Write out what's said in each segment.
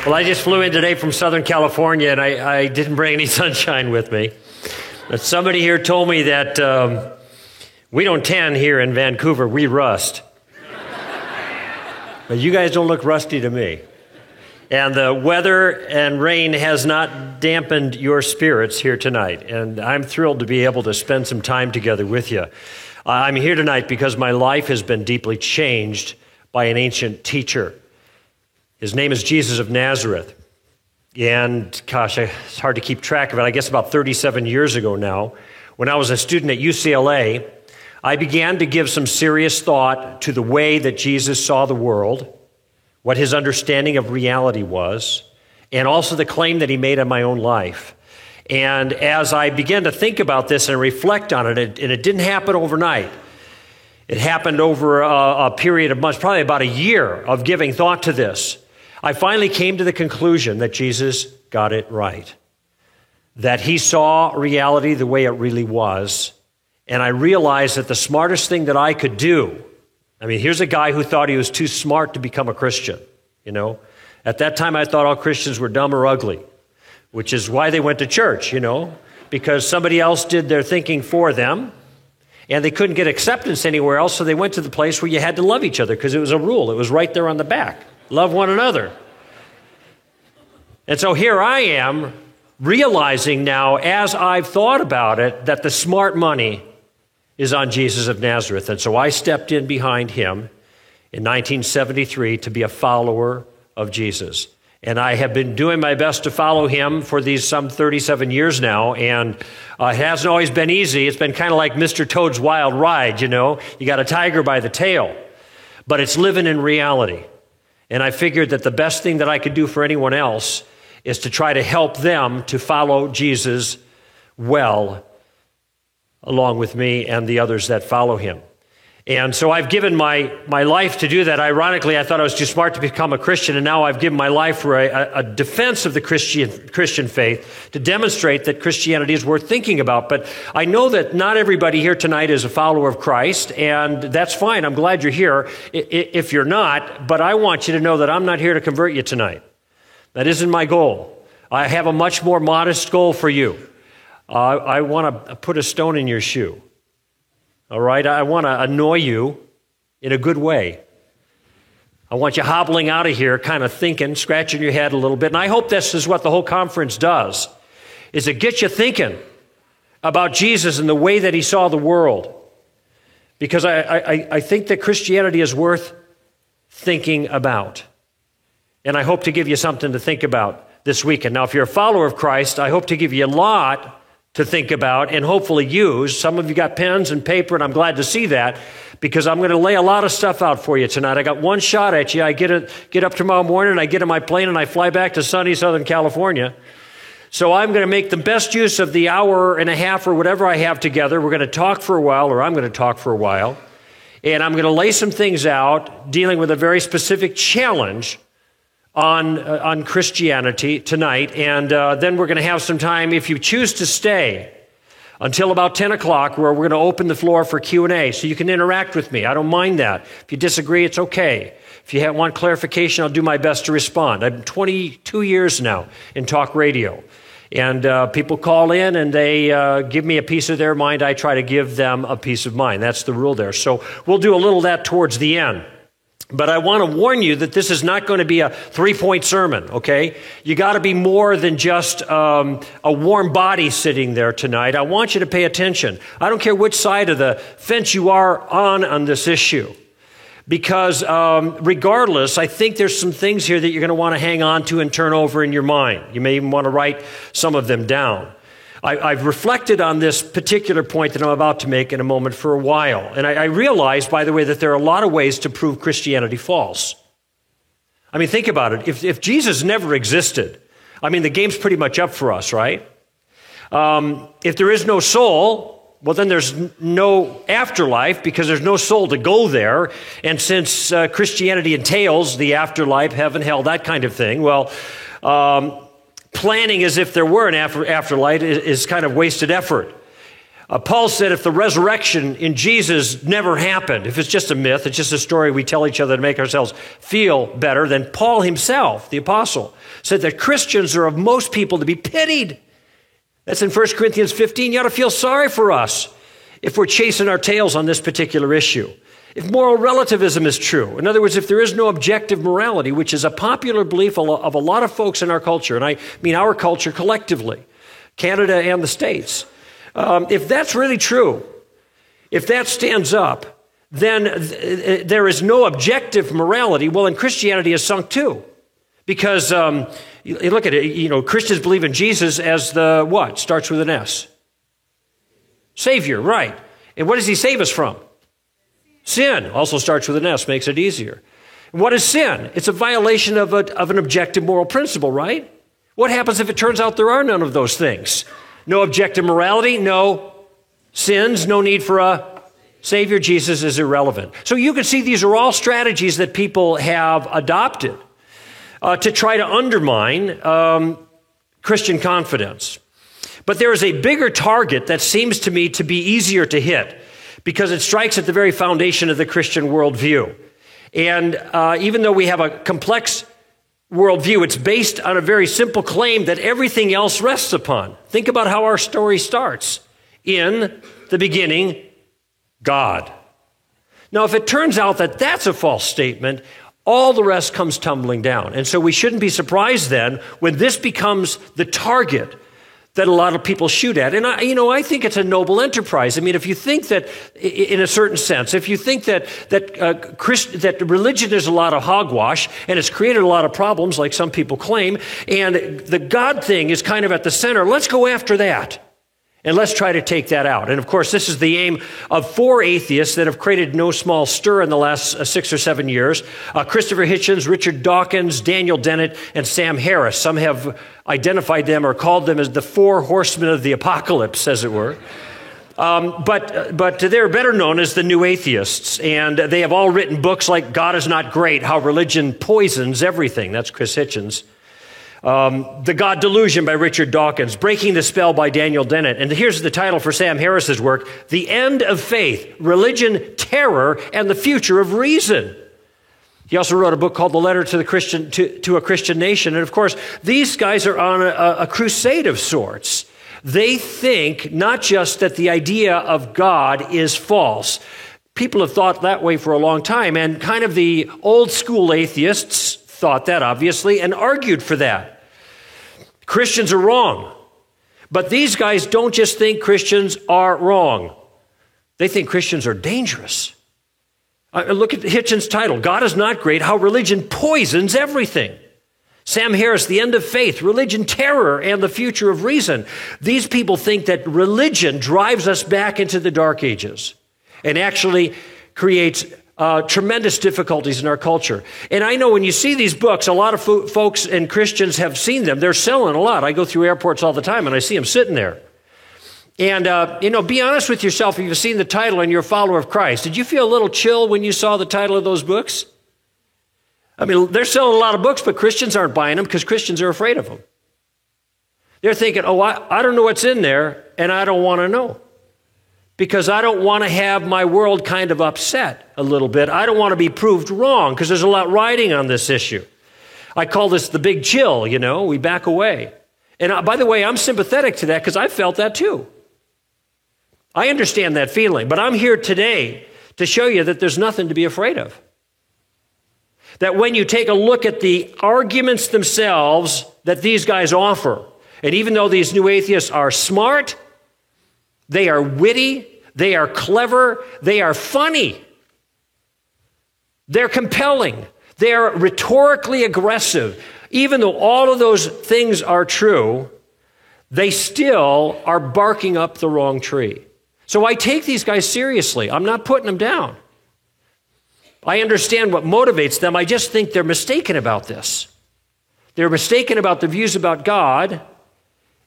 Well, I just flew in today from Southern California, and I didn't bring any sunshine with me. But somebody here told me that we don't tan here in Vancouver, we rust. But you guys don't look rusty to me. And the weather and rain has not dampened your spirits here tonight. And I'm thrilled to be able to spend some time together with you. I'm here tonight because my life has been deeply changed by an ancient teacher. His name is Jesus of Nazareth. And gosh, it's hard to keep track of it. I guess about 37 years ago now, when I was a student at UCLA, I began to give some serious thought to the way that Jesus saw the world, what his understanding of reality was, and also the claim that he made on my own life. And as I began to think about this and reflect on it, and it didn't happen overnight. It happened over a period of months, probably about a year of giving thought to this. I finally came to the conclusion that Jesus got it right, that he saw reality the way it really was. And I realized that the smartest thing that I could do, I mean, here's a guy who thought he was too smart to become a Christian, you know. At that time, I thought all Christians were dumb or ugly, which is why they went to church, you know, because somebody else did their thinking for them, and they couldn't get acceptance anywhere else, so they went to the place where you had to love each other, because it was a rule. It was right there on the back. Love one another. And so here I am, realizing now, as I've thought about it, that the smart money is on Jesus of Nazareth. And so I stepped in behind him in 1973 to be a follower of Jesus. And I have been doing my best to follow him for these some 37 years now, and it hasn't always been easy. It's been kind of like Mr. Toad's Wild Ride, you know. You got a tiger by the tail, but it's living in reality. And I figured that the best thing that I could do for anyone else is to try to help them to follow Jesus well, along with me and the others that follow him. And so I've given my life to do that. Ironically, I thought I was too smart to become a Christian, and now I've given my life for a defense of the Christian faith to demonstrate that Christianity is worth thinking about. But I know that not everybody here tonight is a follower of Christ, and that's fine. I'm glad you're here if you're not, but I want you to know that I'm not here to convert you tonight. That isn't my goal. I have a much more modest goal for you. I want to put a stone in your shoe. All right? I want to annoy you in a good way. I want you hobbling out of here kind of thinking, scratching your head a little bit. And I hope this is what the whole conference does, is it gets you thinking about Jesus and the way that he saw the world. Because I think that Christianity is worth thinking about. And I hope to give you something to think about this weekend. Now, if you're a follower of Christ, I hope to give you a lot to think about and hopefully use. Some of you got pens and paper, and I'm glad to see that, because I'm going to lay a lot of stuff out for you tonight. I got one shot at you. I get up tomorrow morning, I get in my plane, and I fly back to sunny Southern California. So I'm going to make the best use of the hour and a half or whatever I have together. We're going to talk for a while, or I'm going to talk for a while, and I'm going to lay some things out dealing with a very specific challenge on Christianity tonight, and then we're going to have some time, if you choose to stay, until about 10 o'clock, where we're going to open the floor for Q&A, so you can interact with me. I don't mind that. If you disagree, it's okay. If you want clarification, I'll do my best to respond. I'm 22 years now in talk radio, and people call in and they give me a piece of their mind. I try to give them a piece of mine. That's the rule there. So we'll do a little of that towards the end. But I want to warn you that this is not going to be a three-point sermon, okay? You got to be more than just a warm body sitting there tonight. I want you to pay attention. I don't care which side of the fence you are on this issue. Because regardless, I think there's some things here that you're going to want to hang on to and turn over in your mind. You may even want to write some of them down. I've reflected on this particular point that I'm about to make in a moment for a while. And I realize, by the way, that there are a lot of ways to prove Christianity false. I mean, think about it. If Jesus never existed, I mean, the game's pretty much up for us, right? If there is no soul, well, then there's no afterlife, because there's no soul to go there. And since Christianity entails the afterlife, heaven, hell, that kind of thing, well, planning as if there were an afterlife is kind of wasted effort. Paul said if the resurrection in Jesus never happened, if it's just a myth, it's just a story we tell each other to make ourselves feel better, then Paul himself, the apostle, said that Christians are of most people to be pitied. That's in 1 Corinthians 15. You ought to feel sorry for us if we're chasing our tails on this particular issue. If moral relativism is true, in other words, if there is no objective morality, which is a popular belief of a lot of folks in our culture, and I mean our culture collectively, Canada and the States, if that's really true, if that stands up, then there is no objective morality. Well, then Christianity has sunk too. Because you look at it, Christians believe in Jesus as the what? Starts with an S. Savior, right. And what does he save us from? Sin. Also starts with an S, makes it easier. What is sin? It's a violation of an objective moral principle, right? What happens if it turns out there are none of those things? No objective morality, no sins, no need for a Savior. Jesus is irrelevant. So you can see these are all strategies that people have adopted to try to undermine Christian confidence. But there is a bigger target that seems to me to be easier to hit because it strikes at the very foundation of the Christian worldview. And even though we have a complex worldview, it's based on a very simple claim that everything else rests upon. Think about how our story starts. In the beginning, God. Now, if it turns out that that's a false statement, all the rest comes tumbling down. And so we shouldn't be surprised then when this becomes the target that a lot of people shoot at. And I think it's a noble enterprise. I mean, if you think that, in a certain sense, if you think that religion is a lot of hogwash and it's created a lot of problems, like some people claim, and the God thing is kind of at the center, let's go after that. And let's try to take that out. And of course, this is the aim of 4 atheists that have created no small stir in the last 6 or 7 years. Christopher Hitchens, Richard Dawkins, Daniel Dennett, and Sam Harris. Some have identified them or called them as the 4 horsemen of the apocalypse, as it were. But they're better known as the New Atheists. And they have all written books like God is Not Great, How Religion Poisons Everything. That's Chris Hitchens. The God Delusion by Richard Dawkins, Breaking the Spell by Daniel Dennett. And here's the title for Sam Harris's work, The End of Faith, Religion, Terror, and the Future of Reason. He also wrote a book called The Letter to a Christian Nation. And of course, these guys are on a crusade of sorts. They think not just that the idea of God is false. People have thought that way for a long time, and kind of the old school atheists thought that, obviously, and argued for that. Christians are wrong. But these guys don't just think Christians are wrong. They think Christians are dangerous. Look at Hitchens' title, God is Not Great, How Religion Poisons Everything. Sam Harris, The End of Faith, Religion, Terror, and the Future of Reason. These people think that religion drives us back into the Dark Ages and actually creates tremendous difficulties in our culture. And I know when you see these books, a lot of folks and Christians have seen them. They're selling a lot. I go through airports all the time and I see them sitting there. And, be honest with yourself if you've seen the title and you're a follower of Christ. Did you feel a little chill when you saw the title of those books? I mean, they're selling a lot of books, but Christians aren't buying them because Christians are afraid of them. They're thinking, I don't know what's in there and I don't want to know. Because I don't want to have my world kind of upset a little bit. I don't want to be proved wrong because there's a lot riding on this issue. I call this the big chill, we back away. And by the way, I'm sympathetic to that because I felt that too. I understand that feeling, but I'm here today to show you that there's nothing to be afraid of. That when you take a look at the arguments themselves that these guys offer, and even though these new atheists are smart, they are witty, they are clever, they are funny. They're compelling. They are rhetorically aggressive. Even though all of those things are true, they still are barking up the wrong tree. So I take these guys seriously. I'm not putting them down. I understand what motivates them. I just think they're mistaken about this. They're mistaken about the views about God.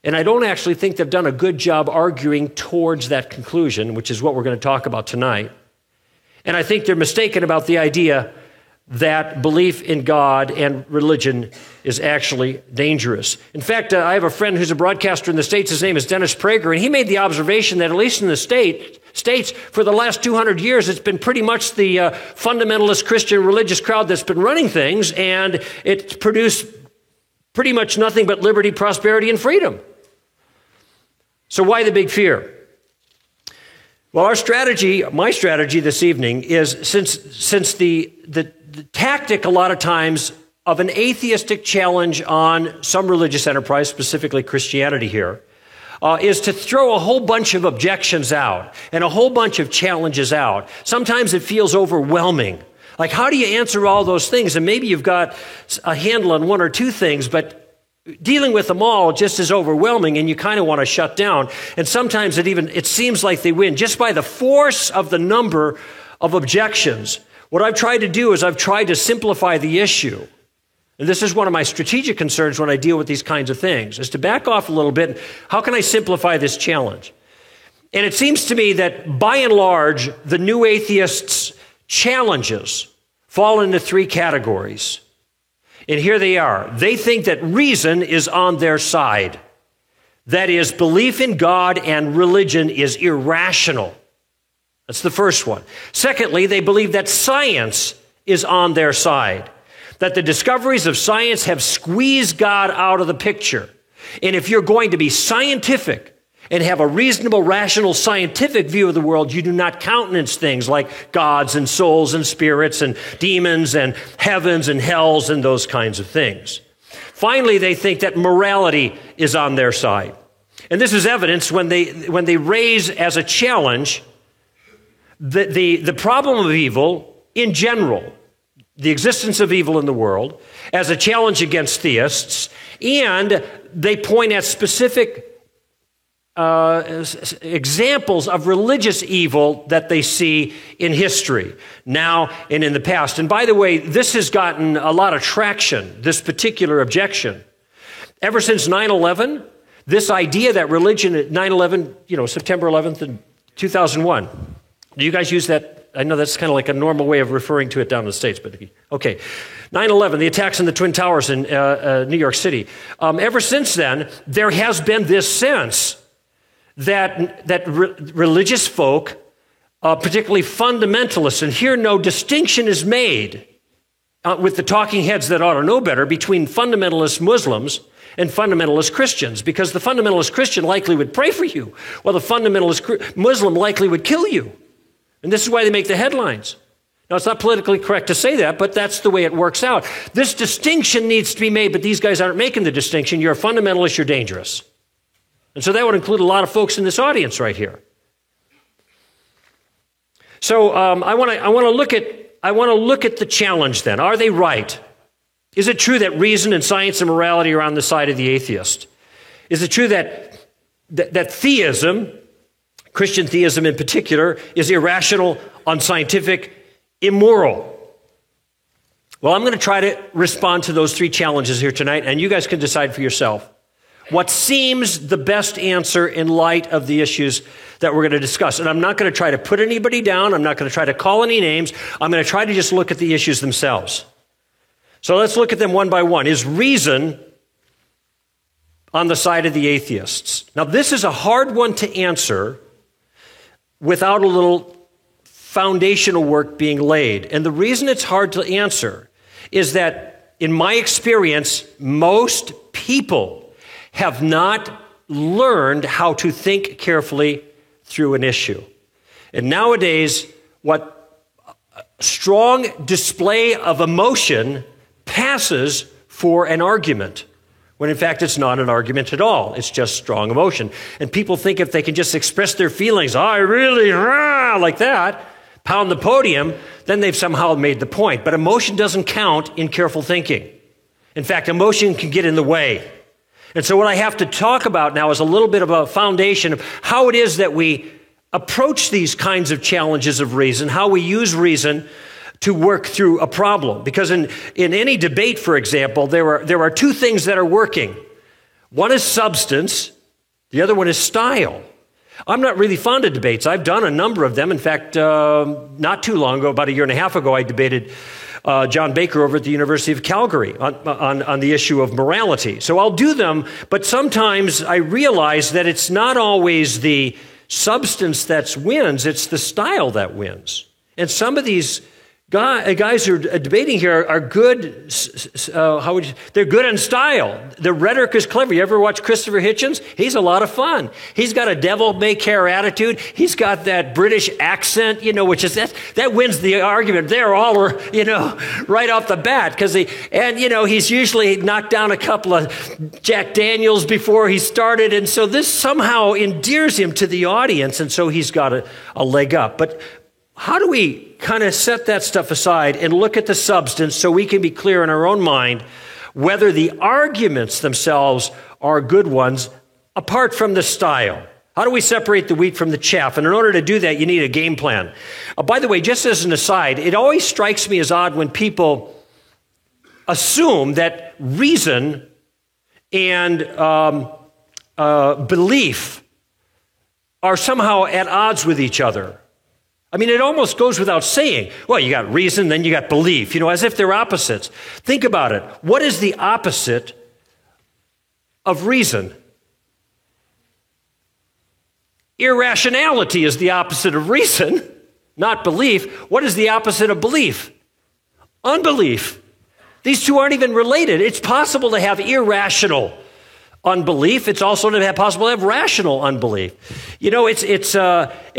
And I don't actually think they've done a good job arguing towards that conclusion, which is what we're going to talk about tonight. And I think they're mistaken about the idea that belief in God and religion is actually dangerous. In fact, I have a friend who's a broadcaster in the States. His name is Dennis Prager, and he made the observation that at least in the States, for the last 200 years, it's been pretty much the fundamentalist Christian religious crowd that's been running things, and it's produced pretty much nothing but liberty, prosperity, and freedom. So why the big fear? Well, my strategy this evening is since the tactic a lot of times of an atheistic challenge on some religious enterprise, specifically Christianity here, is to throw a whole bunch of objections out and a whole bunch of challenges out. Sometimes it feels overwhelming. Like, how do you answer all those things? And maybe you've got a handle on one or two things, but dealing with them all just is overwhelming, and you kind of want to shut down. And sometimes it seems like they win just by the force of the number of objections. What I've tried to do is I've tried to simplify the issue. And this is one of my strategic concerns when I deal with these kinds of things, is to back off a little bit. How can I simplify this challenge? And it seems to me that by and large, the new atheists' challenges fall into three categories. And here they are. They think that reason is on their side. That is, belief in God and religion is irrational. That's the first one. Secondly, they believe that science is on their side, that the discoveries of science have squeezed God out of the picture. And if you're going to be scientific and have a reasonable, rational, scientific view of the world, you do not countenance things like gods and souls and spirits and demons and heavens and hells and those kinds of things. Finally, they think that morality is on their side. And this is evidenced when they raise as a challenge the problem of evil in general, the existence of evil in the world, as a challenge against theists, and they point at specific examples of religious evil that they see in history now and in the past. And by the way, this has gotten a lot of traction, this particular objection. Ever since 9/11, this idea that religion at 9/11, September 11th in 2001, do you guys use that? I know that's kind of like a normal way of referring to it down in the States, but okay. 9/11, the attacks on the Twin Towers in New York City. Ever since then, there has been this sense that religious folk, particularly fundamentalists, and here no distinction is made with the talking heads that ought to know better between fundamentalist Muslims and fundamentalist Christians, because the fundamentalist Christian likely would pray for you, while the fundamentalist Muslim likely would kill you. And this is why they make the headlines. Now, it's not politically correct to say that, but that's the way it works out. This distinction needs to be made, but these guys aren't making the distinction. You're a fundamentalist, you're dangerous. And so that would include a lot of folks in this audience right here. So I want to look at the challenge then. Are they right? Is it true that reason and science and morality are on the side of the atheist? Is it true that theism, Christian theism in particular, is irrational, unscientific, immoral? Well, I'm going to try to respond to those three challenges here tonight, and you guys can decide for yourself what seems the best answer in light of the issues that we're going to discuss. And I'm not going to try to put anybody down. I'm not going to try to call any names. I'm going to try to just look at the issues themselves. So let's look at them one by one. Is reason on the side of the atheists? Now, this is a hard one to answer without a little foundational work being laid. And the reason it's hard to answer is that, in my experience, most people have not learned how to think carefully through an issue. And nowadays, what strong display of emotion passes for an argument, when in fact it's not an argument at all. It's just strong emotion. And people think if they can just express their feelings, I really, like that, pound the podium, then they've somehow made the point. But emotion doesn't count in careful thinking. In fact, emotion can get in the way. And so what I have to talk about now is a little bit of a foundation of how it is that we approach these kinds of challenges of reason, how we use reason to work through a problem. Because in any debate, for example, there are two things that are working. One is substance, the other one is style. I'm not really fond of debates. I've done a number of them. In fact, not too long ago, about a year and a half ago, I debated John Baker over at the University of Calgary on the issue of morality. So I'll do them, but sometimes I realize that it's not always the substance that wins, it's the style that wins. And some of these guys who are debating here are good, they're good in style. The rhetoric is clever. You ever watch Christopher Hitchens? He's a lot of fun. He's got a devil-may-care attitude. He's got that British accent, which is, that wins the argument. They're all, right off the bat. He's usually knocked down a couple of Jack Daniels before he started. And so this somehow endears him to the audience. And so he's got a leg up. But how do we kind of set that stuff aside and look at the substance so we can be clear in our own mind whether the arguments themselves are good ones apart from the style? How do we separate the wheat from the chaff? And in order to do that, you need a game plan. By the way, just as an aside, it always strikes me as odd when people assume that reason and belief are somehow at odds with each other. I mean, it almost goes without saying. Well, you got reason, then you got belief, as if they're opposites. Think about it. What is the opposite of reason? Irrationality is the opposite of reason, not belief. What is the opposite of belief? Unbelief. These two aren't even related. It's possible to have irrational unbelief. It's also possible to have rational unbelief. It's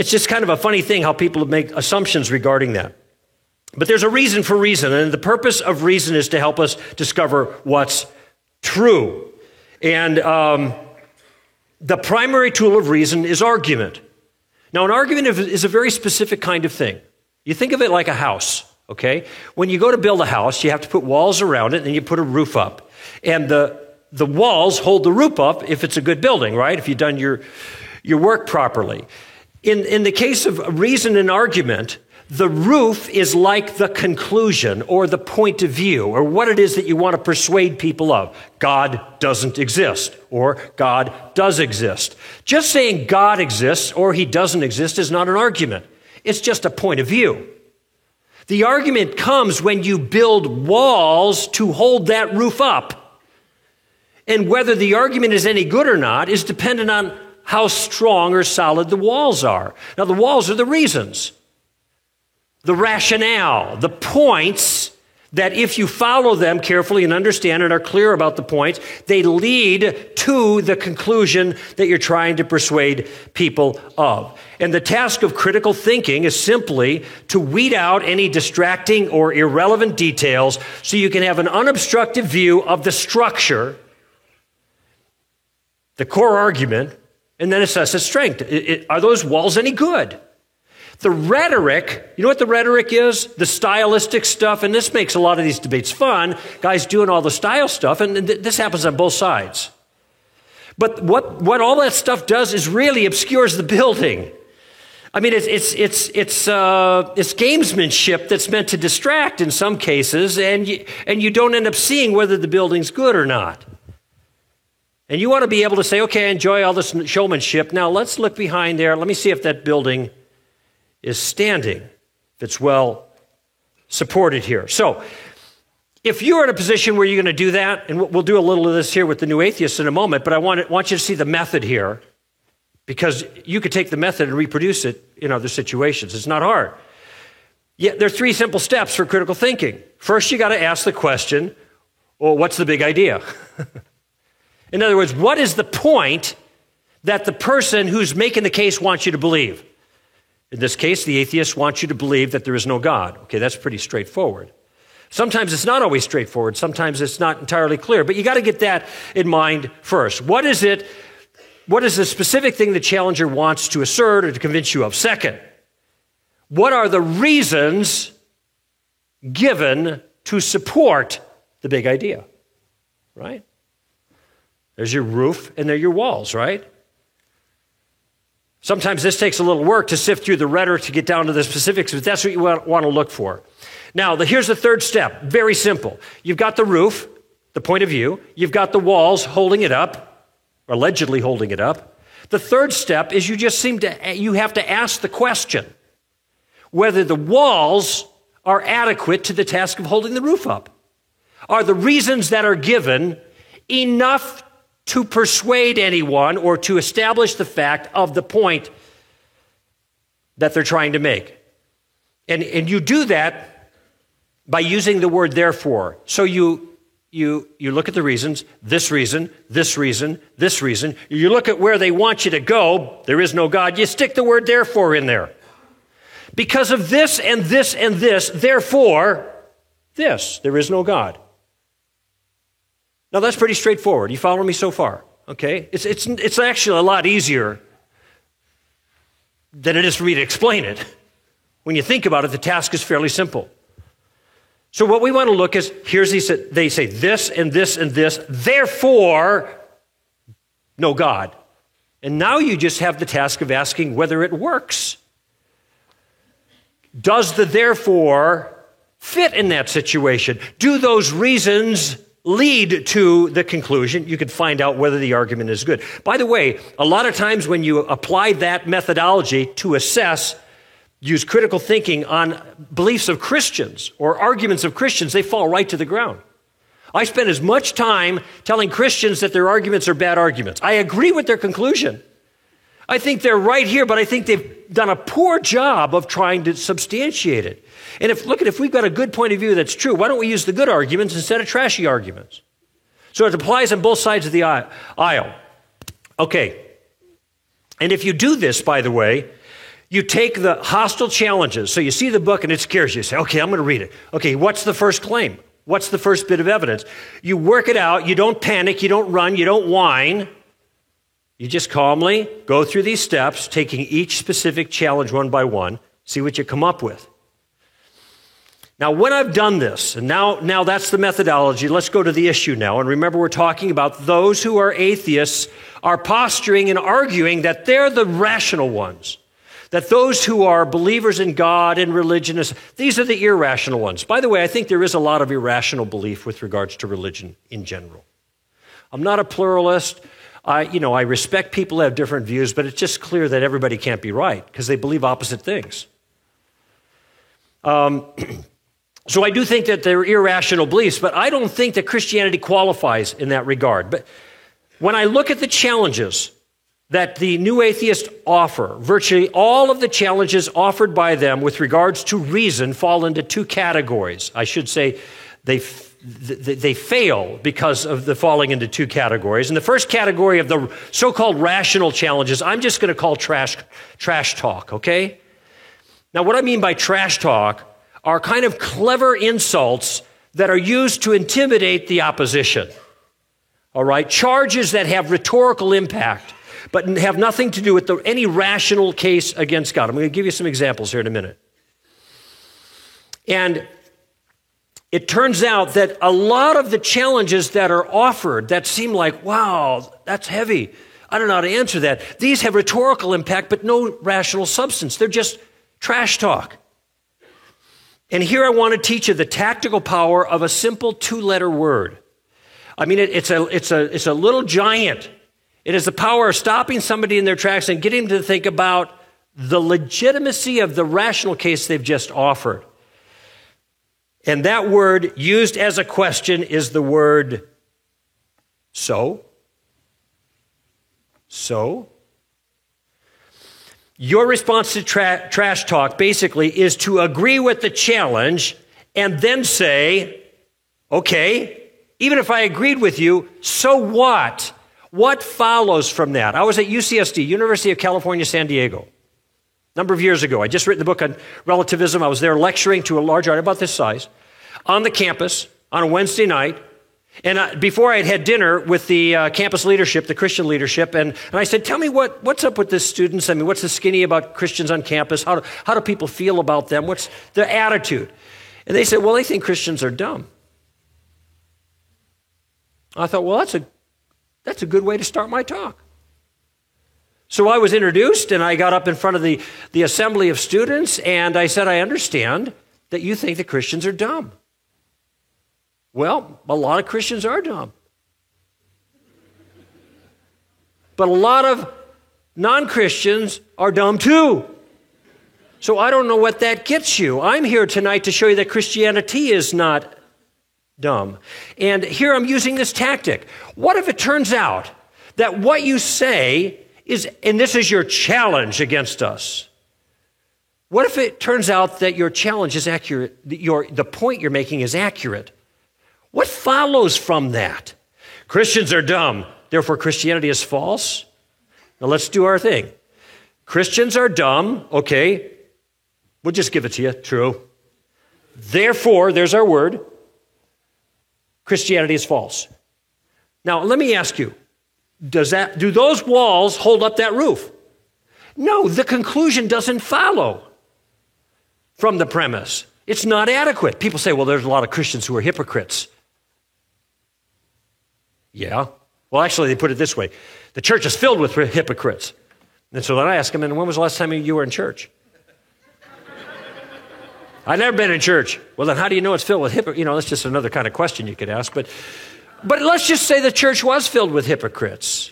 just kind of a funny thing how people make assumptions regarding that. But there's a reason for reason, and the purpose of reason is to help us discover what's true. And the primary tool of reason is argument. Now, an argument is a very specific kind of thing. You think of it like a house, okay? When you go to build a house, you have to put walls around it, and you put a roof up. And the walls hold the roof up if it's a good building, right? If you've done your work properly. In the case of reason and argument, the roof is like the conclusion or the point of view or what it is that you want to persuade people of. God doesn't exist or God does exist. Just saying God exists or he doesn't exist is not an argument. It's just a point of view. The argument comes when you build walls to hold that roof up. And whether the argument is any good or not is dependent on how strong or solid the walls are. Now, the walls are the reasons, the rationale, the points that if you follow them carefully and understand and are clear about the points, they lead to the conclusion that you're trying to persuade people of. And the task of critical thinking is simply to weed out any distracting or irrelevant details so you can have an unobstructed view of the structure, the core argument, and then assess its strength. Are those walls any good? The rhetoric, you know what the rhetoric is? The stylistic stuff, and this makes a lot of these debates fun. Guys doing all the style stuff, and this happens on both sides. But what all that stuff does is really obscures the building. I mean, it's gamesmanship that's meant to distract in some cases, and you don't end up seeing whether the building's good or not. And you want to be able to say, okay, I enjoy all this showmanship. Now let's look behind there. Let me see if that building is standing, if it's well supported here. So if you're in a position where you're going to do that, and we'll do a little of this here with the New Atheists in a moment, but I want you to see the method here, because you could take the method and reproduce it in other situations. It's not hard. Yeah, there are 3 simple steps for critical thinking. First, you got to ask the question, well, what's the big idea? In other words, what is the point that the person who's making the case wants you to believe? In this case, the atheist wants you to believe that there is no God. Okay, that's pretty straightforward. Sometimes it's not always straightforward. Sometimes it's not entirely clear. But you got to get that in mind first. What is the specific thing the challenger wants to assert or to convince you of? Second, what are the reasons given to support the big idea? Right? There's your roof and there are your walls, right? Sometimes this takes a little work to sift through the rhetoric to get down to the specifics, but that's what you want to look for. Now, here's the third step. Very simple. You've got the roof, the point of view. You've got the walls holding it up, or allegedly holding it up. The third step is you have to ask the question whether the walls are adequate to the task of holding the roof up? Are the reasons that are given enough to persuade anyone or to establish the fact of the point that they're trying to make? And you do that by using the word therefore. So you look at the reasons, this reason, this reason, this reason. You look at where they want you to go. There is no God. You stick the word therefore in there. Because of this and this and this, therefore, this, there is no God. Now that's pretty straightforward. You follow me so far? Okay? It's actually a lot easier than it is for me to explain it. When you think about it, the task is fairly simple. So what we want to look is, they say this and this and this, therefore, no God. And now you just have the task of asking whether it works. Does the therefore fit in that situation? Do those reasons lead to the conclusion? You can find out whether the argument is good. By the way, a lot of times when you apply that methodology to assess, use critical thinking on beliefs of Christians or arguments of Christians, they fall right to the ground. I spend as much time telling Christians that their arguments are bad arguments. I agree with their conclusion. I think they're right here, but I think they've done a poor job of trying to substantiate it. And if we've got a good point of view that's true, why don't we use the good arguments instead of trashy arguments? So it applies on both sides of the aisle. Okay. And if you do this, by the way, you take the hostile challenges. So you see the book and it scares you. You say, okay, I'm going to read it. Okay, what's the first claim? What's the first bit of evidence? You work it out. You don't panic. You don't run. You don't whine. You just calmly go through these steps, taking each specific challenge one by one, see what you come up with. Now, when I've done this, and now that's the methodology, let's go to the issue now. And remember, we're talking about those who are atheists are posturing and arguing that they're the rational ones, that those who are believers in God and religion, these are the irrational ones. By the way, I think there is a lot of irrational belief with regards to religion in general. I'm not a pluralist. I respect people who have different views, but it's just clear that everybody can't be right because they believe opposite things. So I do think that they're irrational beliefs, but I don't think that Christianity qualifies in that regard. But when I look at the challenges that the new atheists offer, virtually all of the challenges offered by them with regards to reason fall into two categories. I should say they fail because of the falling into two categories. And the first category of the so-called rational challenges, I'm just going to call trash talk, okay? Now, what I mean by trash talk are kind of clever insults that are used to intimidate the opposition, all right? Charges that have rhetorical impact, but have nothing to do with any rational case against God. I'm going to give you some examples here in a minute. And it turns out that a lot of the challenges that are offered that seem like, wow, that's heavy, I don't know how to answer that, these have rhetorical impact, but no rational substance. They're just trash talk. And here I want to teach you the tactical power of a simple two-letter word. I mean, it's a little giant. It has the power of stopping somebody in their tracks and getting them to think about the legitimacy of the rational case they've just offered. And that word used as a question is the word so. So. Your response to trash talk basically is to agree with the challenge and then say, okay, even if I agreed with you, so what? What follows from that? I was at UCSD, University of California, San Diego, a number of years ago. I just written the book on relativism. I was there lecturing to a large audience about this size on the campus on a Wednesday night. And before I had dinner with the campus leadership, the Christian leadership, and I said, tell me what's up with the students? I mean, what's the skinny about Christians on campus? How do people feel about them? What's their attitude? And they said, well, they think Christians are dumb. I thought, well, that's a good way to start my talk. So I was introduced, and I got up in front of the assembly of students, and I said, I understand that you think that Christians are dumb. Well, a lot of Christians are dumb. But a lot of non-Christians are dumb too. So I don't know what that gets you. I'm here tonight to show you that Christianity is not dumb. And here I'm using this tactic. What if it turns out that what you say is, and this is your challenge against us, what if it turns out that your challenge is accurate, the point you're making is accurate? What follows from that? Christians are dumb, therefore Christianity is false? Now let's do our thing. Christians are dumb, okay, we'll just give it to you, true. Therefore, there's our word, Christianity is false. Now let me ask you, do those walls hold up that roof? No, the conclusion doesn't follow from the premise. It's not adequate. People say, well, there's a lot of Christians who are hypocrites. Yeah. Well, actually, they put it this way. The church is filled with hypocrites. And so then I ask them, and when was the last time you were in church? I've never been in church. Well, then how do you know it's filled with hypocrites? That's just another kind of question you could ask. But let's just say the church was filled with hypocrites.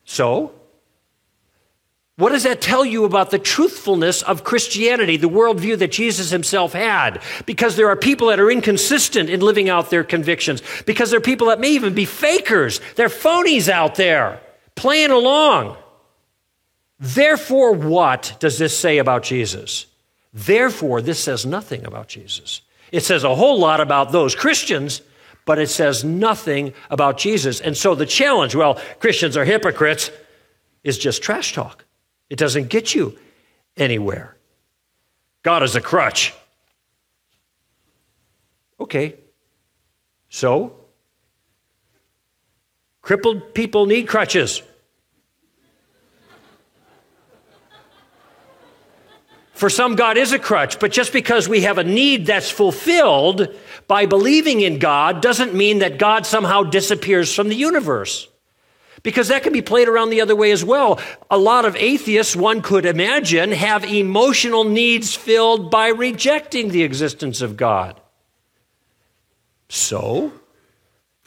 So, what does that tell you about the truthfulness of Christianity, the worldview that Jesus himself had? Because there are people that are inconsistent in living out their convictions. Because there are people that may even be fakers. They're phonies out there, playing along. Therefore, what does this say about Jesus? Therefore, this says nothing about Jesus. It says a whole lot about those Christians, but it says nothing about Jesus. And so the challenge, well, Christians are hypocrites, is just trash talk. It doesn't get you anywhere. God is a crutch. Okay. So, crippled people need crutches. For some, God is a crutch, but just because we have a need that's fulfilled by believing in God doesn't mean that God somehow disappears from the universe. Because that can be played around the other way as well. A lot of atheists, one could imagine, have emotional needs filled by rejecting the existence of God. So,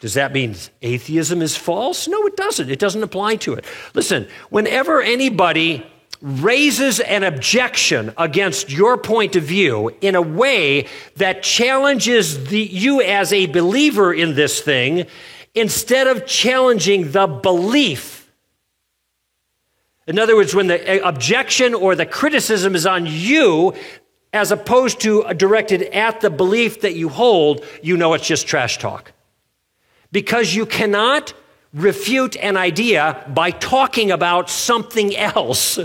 does that mean atheism is false? No, it doesn't. It doesn't apply to it. Listen, whenever anybody raises an objection against your point of view in a way that challenges you as a believer in this thing, instead of challenging the belief. In other words, when the objection or the criticism is on you, as opposed to directed at the belief that you hold, you know it's just trash talk. Because you cannot refute an idea by talking about something else.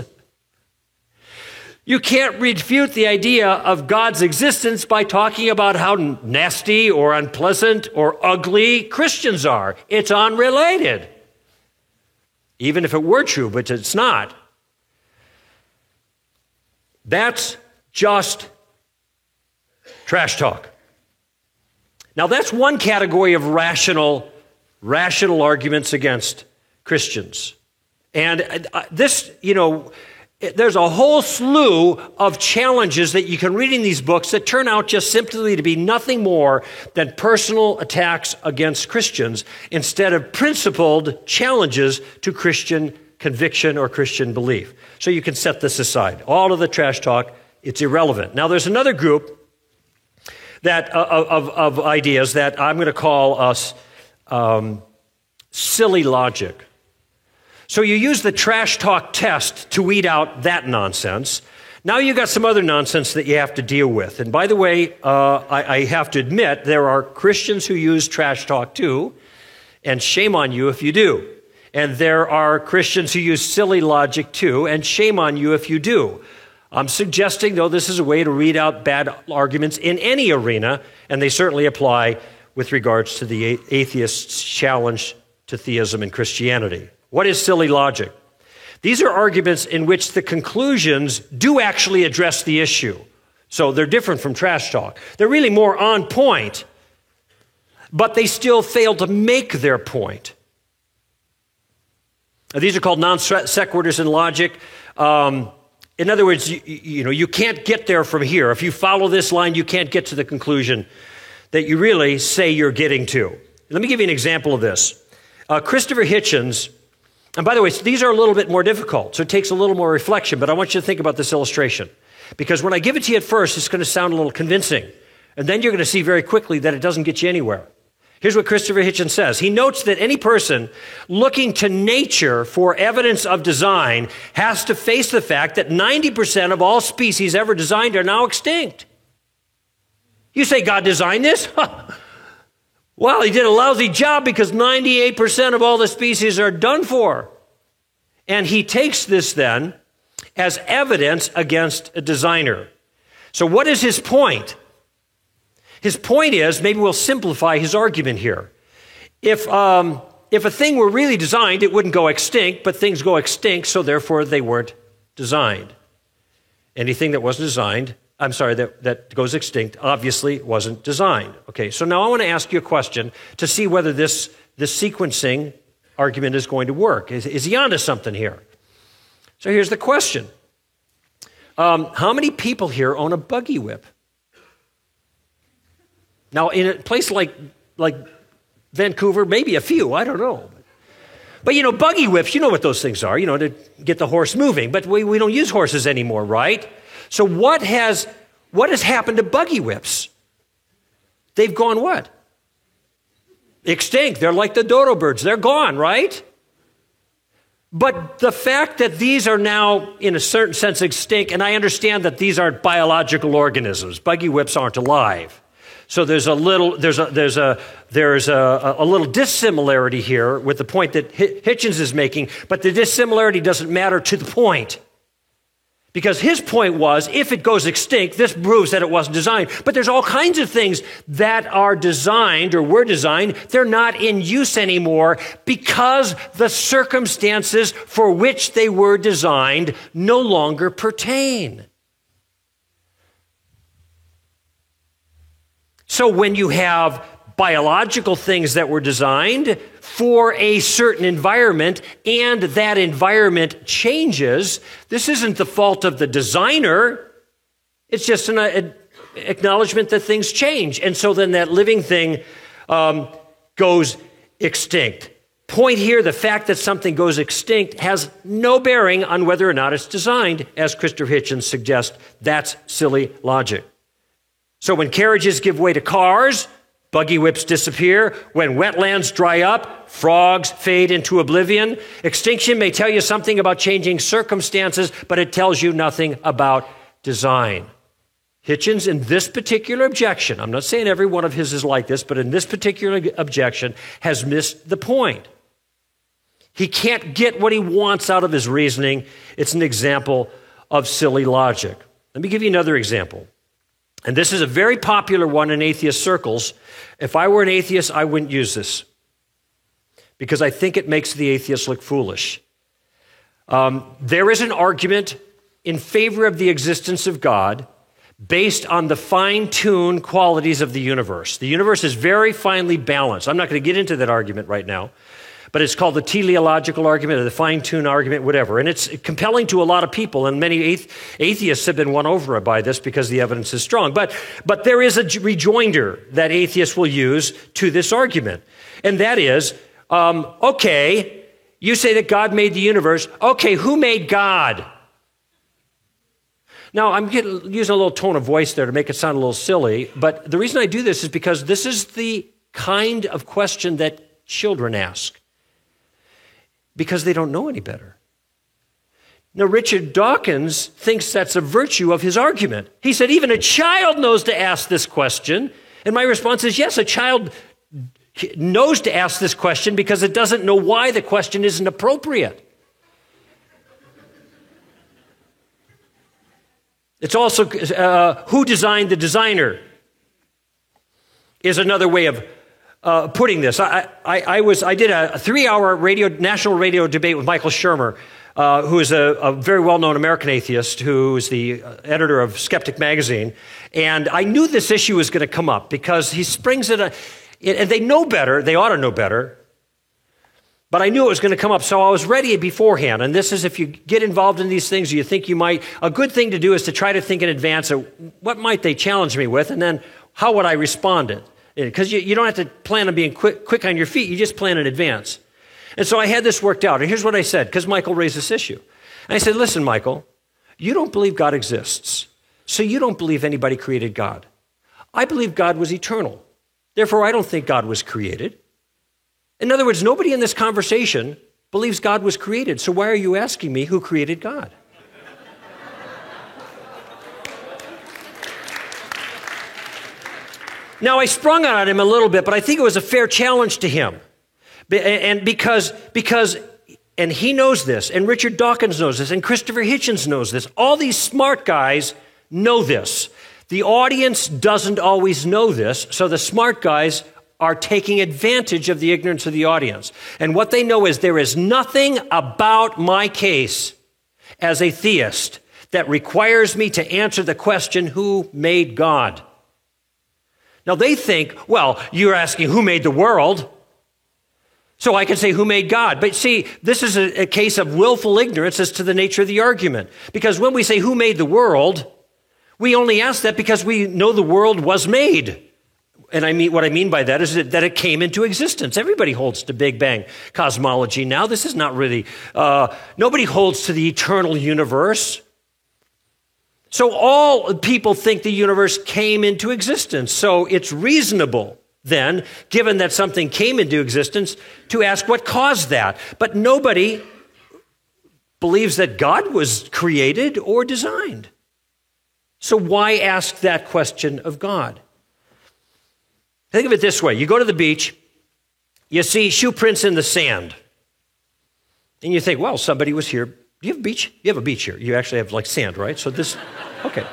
You can't refute the idea of God's existence by talking about how nasty or unpleasant or ugly Christians are. It's unrelated. Even if it were true, but it's not. That's just trash talk. Now, that's one category of rational arguments against Christians. And this, there's a whole slew of challenges that you can read in these books that turn out just simply to be nothing more than personal attacks against Christians instead of principled challenges to Christian conviction or Christian belief. So you can set this aside. All of the trash talk, it's irrelevant. Now there's another group that of ideas that I'm going to call us silly logic. So you use the trash talk test to weed out that nonsense. Now you got some other nonsense that you have to deal with. And by the way, I have to admit, there are Christians who use trash talk too, and shame on you if you do. And there are Christians who use silly logic too, and shame on you if you do. I'm suggesting, though, this is a way to read out bad arguments in any arena, and they certainly apply with regards to the atheist's challenge to theism and Christianity. What is silly logic? These are arguments in which the conclusions do actually address the issue. So they're different from trash talk. They're really more on point, but they still fail to make their point. These are called non sequiturs in logic. In other words, you can't get there from here. If you follow this line, you can't get to the conclusion that you really say you're getting to. Let me give you an example of this. Christopher Hitchens, and by the way, these are a little bit more difficult, so it takes a little more reflection, but I want you to think about this illustration. Because when I give it to you at first, it's going to sound a little convincing. And then you're going to see very quickly that it doesn't get you anywhere. Here's what Christopher Hitchens says. He notes that any person looking to nature for evidence of design has to face the fact that 90% of all species ever designed are now extinct. You say God designed this? Well, he did a lousy job because 98% of all the species are done for. And he takes this then as evidence against a designer. So what is his point? His point is, maybe we'll simplify his argument here. If a thing were really designed, it wouldn't go extinct, but things go extinct, so therefore they weren't designed. Anything that wasn't designed, that goes extinct, obviously wasn't designed. Okay, so now I want to ask you a question to see whether this sequencing argument is going to work. Is he onto something here? So here's the question. How many people here own a buggy whip? Now, in a place like Vancouver, maybe a few, I don't know. But you know, buggy whips, you know what those things are, to get the horse moving. But we don't use horses anymore, right? So what has happened to buggy whips? They've gone what? Extinct. They're like the dodo birds. They're gone, right? But the fact that these are now, in a certain sense, extinct, and I understand that these aren't biological organisms. Buggy whips aren't alive. So there's a little dissimilarity here with the point that Hitchens is making, but the dissimilarity doesn't matter to the point. Because his point was, if it goes extinct, this proves that it wasn't designed. But there's all kinds of things that are designed or were designed, they're not in use anymore because the circumstances for which they were designed no longer pertain. So when you have biological things that were designed for a certain environment and that environment changes, this isn't the fault of the designer. It's just an acknowledgement that things change. And so then that living thing goes extinct. Point here, the fact that something goes extinct has no bearing on whether or not it's designed, as Christopher Hitchens suggests. That's silly logic. So when carriages give way to cars, buggy whips disappear. When wetlands dry up, frogs fade into oblivion. Extinction may tell you something about changing circumstances, but it tells you nothing about design. Hitchens, in this particular objection, I'm not saying every one of his is like this, but in this particular objection, has missed the point. He can't get what he wants out of his reasoning. It's an example of silly logic. Let me give you another example. And this is a very popular one in atheist circles. If I were an atheist, I wouldn't use this because I think it makes the atheist look foolish. There is an argument in favor of the existence of God based on the fine-tuned qualities of the universe. The universe is very finely balanced. I'm not going to get into that argument right now, but it's called the teleological argument or the fine-tuned argument, whatever. And it's compelling to a lot of people, and many atheists have been won over by this because the evidence is strong. But there is a rejoinder that atheists will use to this argument, and that is, okay, you say that God made the universe. Okay, who made God? Now, I'm using a little tone of voice there to make it sound a little silly, but the reason I do this is because this is the kind of question that children ask. Because they don't know any better. Now, Richard Dawkins thinks that's a virtue of his argument. He said, even a child knows to ask this question. And my response is, yes, a child knows to ask this question because it doesn't know why the question isn't appropriate. It's also, who designed the designer is another way of putting this. I did a 3-hour national radio debate with Michael Shermer, who is a very well-known American atheist, who is the editor of Skeptic magazine. And I knew this issue was going to come up because he springs it, and they know better, they ought to know better, but I knew it was going to come up, so I was ready beforehand. And this is, if you get involved in these things, or you think you might, a good thing to do is to try to think in advance of what might they challenge me with, and then how would I respond it? Because you don't have to plan on being quick on your feet. You just plan in advance. And so I had this worked out. And here's what I said, because Michael raised this issue. And I said, listen, Michael, you don't believe God exists. So you don't believe anybody created God. I believe God was eternal. Therefore, I don't think God was created. In other words, nobody in this conversation believes God was created. So why are you asking me who created God? Now, I sprung on him a little bit, but I think it was a fair challenge to him. And because he knows this, and Richard Dawkins knows this, and Christopher Hitchens knows this. All these smart guys know this. The audience doesn't always know this, so the smart guys are taking advantage of the ignorance of the audience. And what they know is there is nothing about my case as a theist that requires me to answer the question, who made God? Now they think, well, you're asking who made the world, so I can say who made God. But see, this is a case of willful ignorance as to the nature of the argument. Because when we say who made the world, we only ask that because we know the world was made. And what I mean by that is that it came into existence. Everybody holds to Big Bang cosmology now. This is not really, nobody holds to the eternal universe. So all people think the universe came into existence. So it's reasonable then, given that something came into existence, to ask what caused that. But nobody believes that God was created or designed. So why ask that question of God? Think of it this way. You go to the beach, you see shoe prints in the sand, and you think, well, somebody was here. Do you have a beach? You have a beach here. You actually have like sand, right? So this, okay,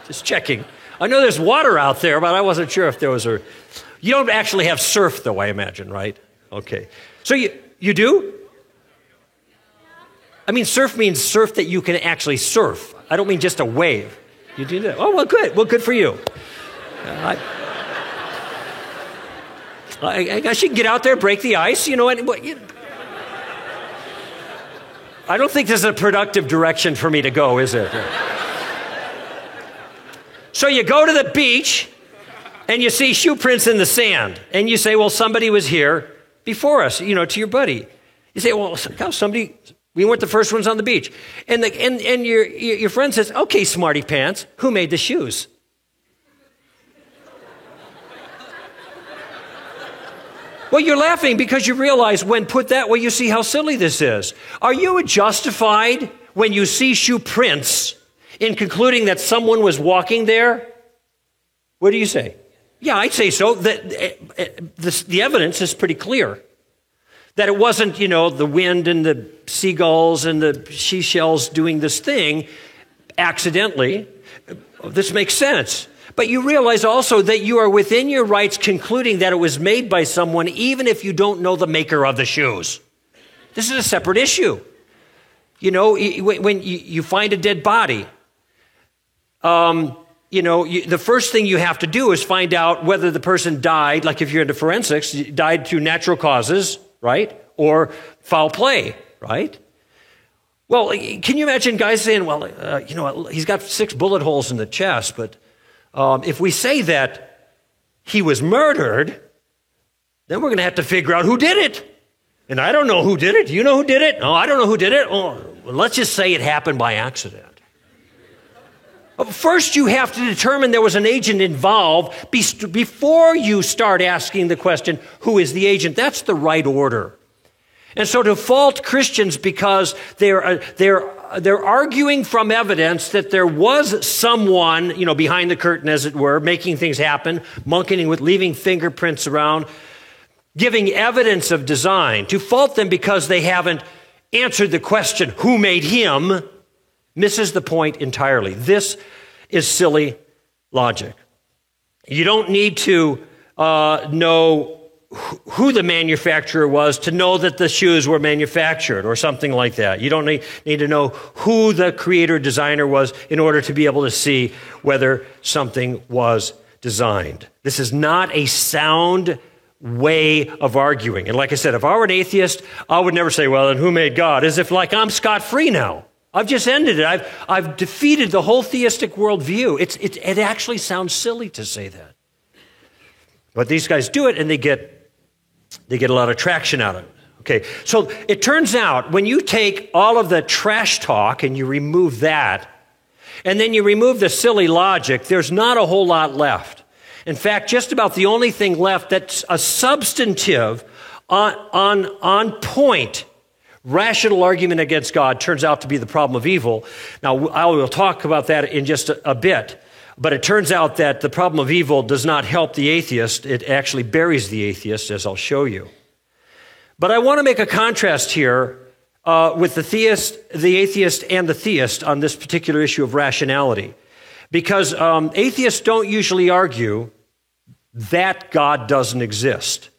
just checking. I know there's water out there, but I wasn't sure if there was a... You don't actually have surf, though, I imagine, right? Okay. So you do? I mean, surf means surf that you can actually surf. I don't mean just a wave. You do that? Oh, well, good. Well, good for you. I guess you can get out there, break the ice, you know. I don't think this is a productive direction for me to go, is it? So you go to the beach, and you see shoe prints in the sand, and you say, well, somebody was here before us, you know, to your buddy. You say, well, we weren't the first ones on the beach. And your friend says, okay, smarty pants, who made the shoes? Well, you're laughing because you realize when put that way, you see how silly this is. Are you justified when you see shoe prints in concluding that someone was walking there? What do you say? Yeah, I'd say so. The evidence is pretty clear that it wasn't, you know, the wind and the seagulls and the seashells doing this thing accidentally. This makes sense. But you realize also that you are within your rights concluding that it was made by someone even if you don't know the maker of the shoes. This is a separate issue. You know, when you find a dead body, the first thing you have to do is find out whether the person died, like if you're into forensics, died through natural causes, right? Or foul play, right? Well, can you imagine guys saying, well, he's got 6 bullet holes in the chest, but if we say that he was murdered, then we're going to have to figure out who did it. And I don't know who did it. Do you know who did it? No, I don't know who did it. Oh, well, let's just say it happened by accident. First, you have to determine there was an agent involved before you start asking the question, who is the agent? That's the right order. And so to fault Christians because they're arguing from evidence that there was someone, you know, behind the curtain, as it were, making things happen, monkeying with, leaving fingerprints around, giving evidence of design. To fault them because they haven't answered the question, who made him, misses the point entirely. This is silly logic. You don't need to know who the manufacturer was to know that the shoes were manufactured or something like that. You don't need to know who the creator designer was in order to be able to see whether something was designed. This is not a sound way of arguing. And like I said, if I were an atheist, I would never say, well, then who made God? As if like I'm scot-free now. I've just ended it. I've defeated the whole theistic worldview. It actually sounds silly to say that. But these guys do it, and they get a lot of traction out of it. Okay, so it turns out when you take all of the trash talk and you remove that, and then you remove the silly logic, there's not a whole lot left. In fact, just about the only thing left that's a substantive, on point, rational argument against God turns out to be the problem of evil. Now, I will talk about that in just a bit, but it turns out that the problem of evil does not help the atheist. It actually buries the atheist, as I'll show you. But I want to make a contrast here with the atheist and the theist on this particular issue of rationality. Because atheists don't usually argue that God doesn't exist.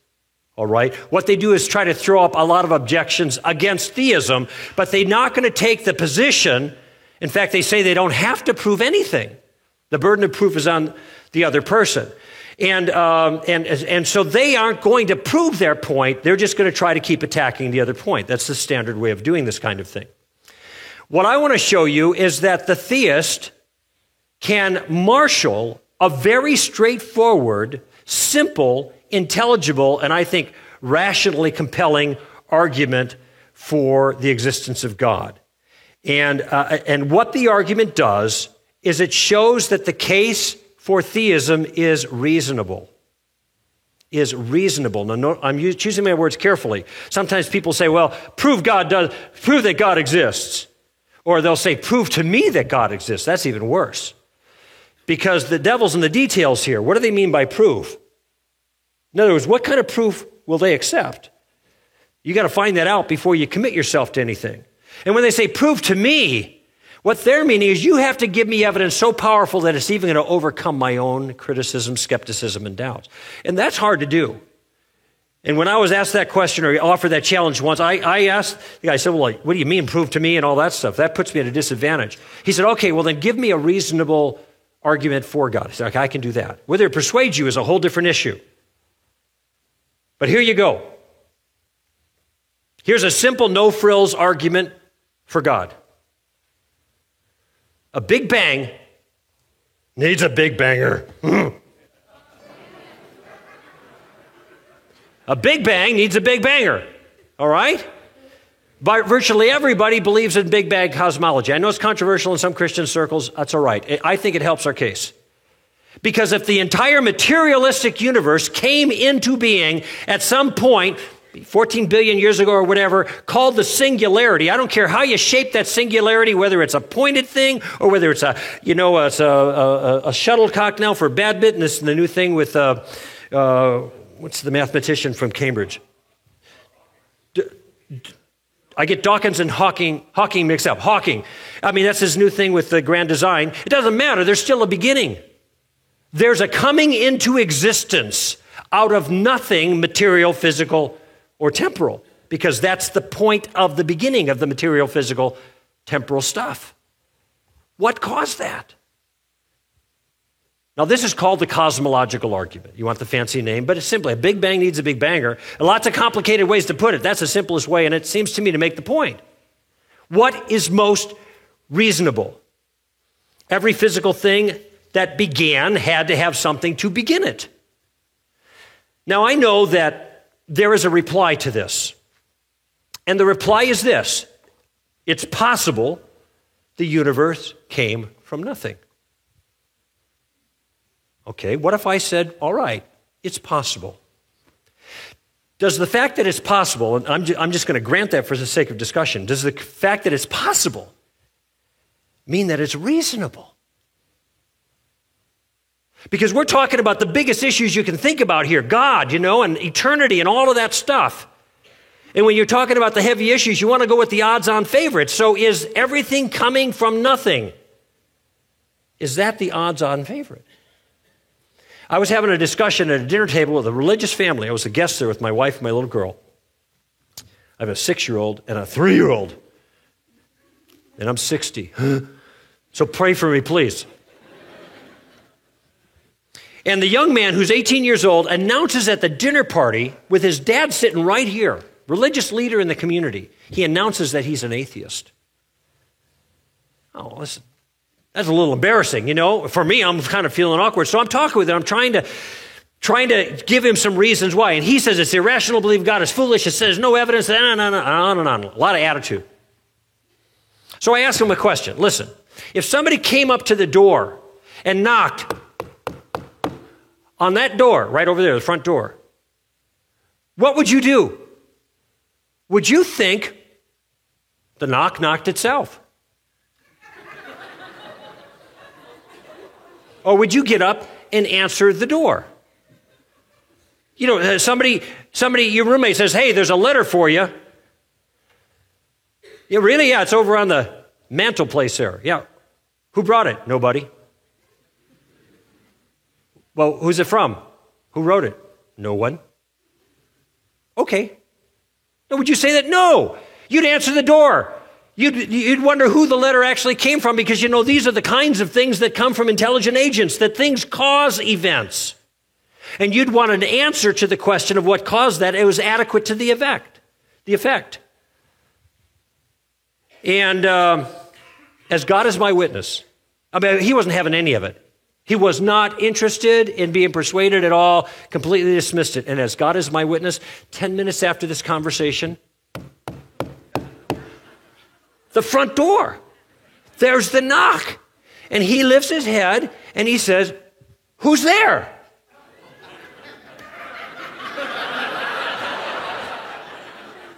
All right? What they do is try to throw up a lot of objections against theism, but they're not going to take the position. In fact, they say they don't have to prove anything. The burden of proof is on the other person. And so they aren't going to prove their point. They're just going to try to keep attacking the other point. That's the standard way of doing this kind of thing. What I want to show you is that the theist can marshal a very straightforward, simple, intelligible, and I think rationally compelling argument for the existence of God. And what the argument does is it shows that the case for theism is reasonable. Now, I'm choosing my words carefully. Sometimes people say, well, prove that God exists. Or they'll say, prove to me that God exists. That's even worse. Because the devil's in the details here. What do they mean by prove? In other words, what kind of proof will they accept? You got to find that out before you commit yourself to anything. And when they say, prove to me, what they're meaning is you have to give me evidence so powerful that it's even going to overcome my own criticism, skepticism, and doubts. And that's hard to do. And when I was asked that question or offered that challenge once, I asked the guy, I said, well, what do you mean, prove to me and all that stuff? That puts me at a disadvantage. He said, okay, well then give me a reasonable argument for God. I said, okay, I can do that. Whether it persuades you is a whole different issue. But here you go. Here's a simple no-frills argument for God. A big bang needs a big banger. A big bang needs a big banger. All right? But virtually everybody believes in Big Bang cosmology. I know it's controversial in some Christian circles. That's all right. I think it helps our case. Because if the entire materialistic universe came into being at some point, 14 billion years ago or whatever, called the singularity, I don't care how you shape that singularity, whether it's a pointed thing or whether it's a shuttlecock now for badminton. This is the new thing with, what's the mathematician from Cambridge? I get Dawkins and Hawking mixed up. Hawking. I mean, that's his new thing with the grand design. It doesn't matter. There's still a beginning. There's a coming into existence out of nothing material, physical, or temporal, because that's the point of the beginning of the material, physical, temporal stuff. What caused that? Now, this is called the cosmological argument. You want the fancy name, but it's simply a big bang needs a big banger. Lots of complicated ways to put it. That's the simplest way, and it seems to me to make the point. What is most reasonable? Every physical thing that began had to have something to begin it. Now, I know that there is a reply to this, and the reply is this: it's possible the universe came from nothing. Okay, what if I said, all right, it's possible? Does the fact that it's possible, and I'm just going to grant that for the sake of discussion, does the fact that it's possible mean that it's reasonable? Because we're talking about the biggest issues you can think about here, God, and eternity and all of that stuff. And when you're talking about the heavy issues, you want to go with the odds-on favorite. So is everything coming from nothing? Is that the odds-on favorite? I was having a discussion at a dinner table with a religious family. I was a guest there with my wife and my little girl. I have a 6-year-old and a 3-year-old. And I'm 60. So pray for me, please. And the young man, who's 18 years old, announces at the dinner party, with his dad sitting right here, religious leader in the community, he announces that he's an atheist. Oh, listen. That's a little embarrassing, For me, I'm kind of feeling awkward. So I'm talking with him. I'm trying to give him some reasons why. And he says it's irrational to believe God is foolish. It says no evidence. On and on. A lot of attitude. So I asked him a question. Listen, If somebody came up to the door and knocked on that door, right over there, the front door, what would you do? Would you think the knock knocked itself? Or would you get up and answer the door? You know, somebody, your roommate says, hey, there's a letter for you. Yeah, really? Yeah, it's over on the mantelpiece there. Yeah. Who brought it? Nobody. Well, who's it from? Who wrote it? No one. Okay. No, would you say that? No. You'd answer the door. You'd wonder who the letter actually came from, because, you know, these are the kinds of things that come from intelligent agents, that things cause events. And you'd want an answer to the question of what caused that. It was adequate to the effect. And as God is my witness, I mean, he wasn't having any of it. He was not interested in being persuaded at all, completely dismissed it. And as God is my witness, 10 minutes after this conversation, the front door, there's the knock. And he lifts his head and he says, who's there?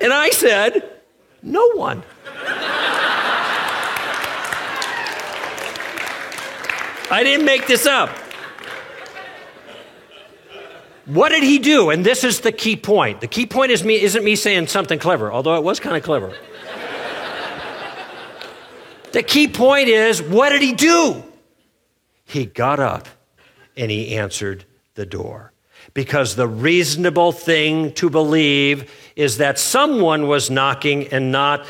And I said, no one. I didn't make this up. What did he do? And this is the key point. The key point isn't me saying something clever, although it was kind of clever. The key point is, what did he do? He got up and he answered the door. Because the reasonable thing to believe is that someone was knocking and not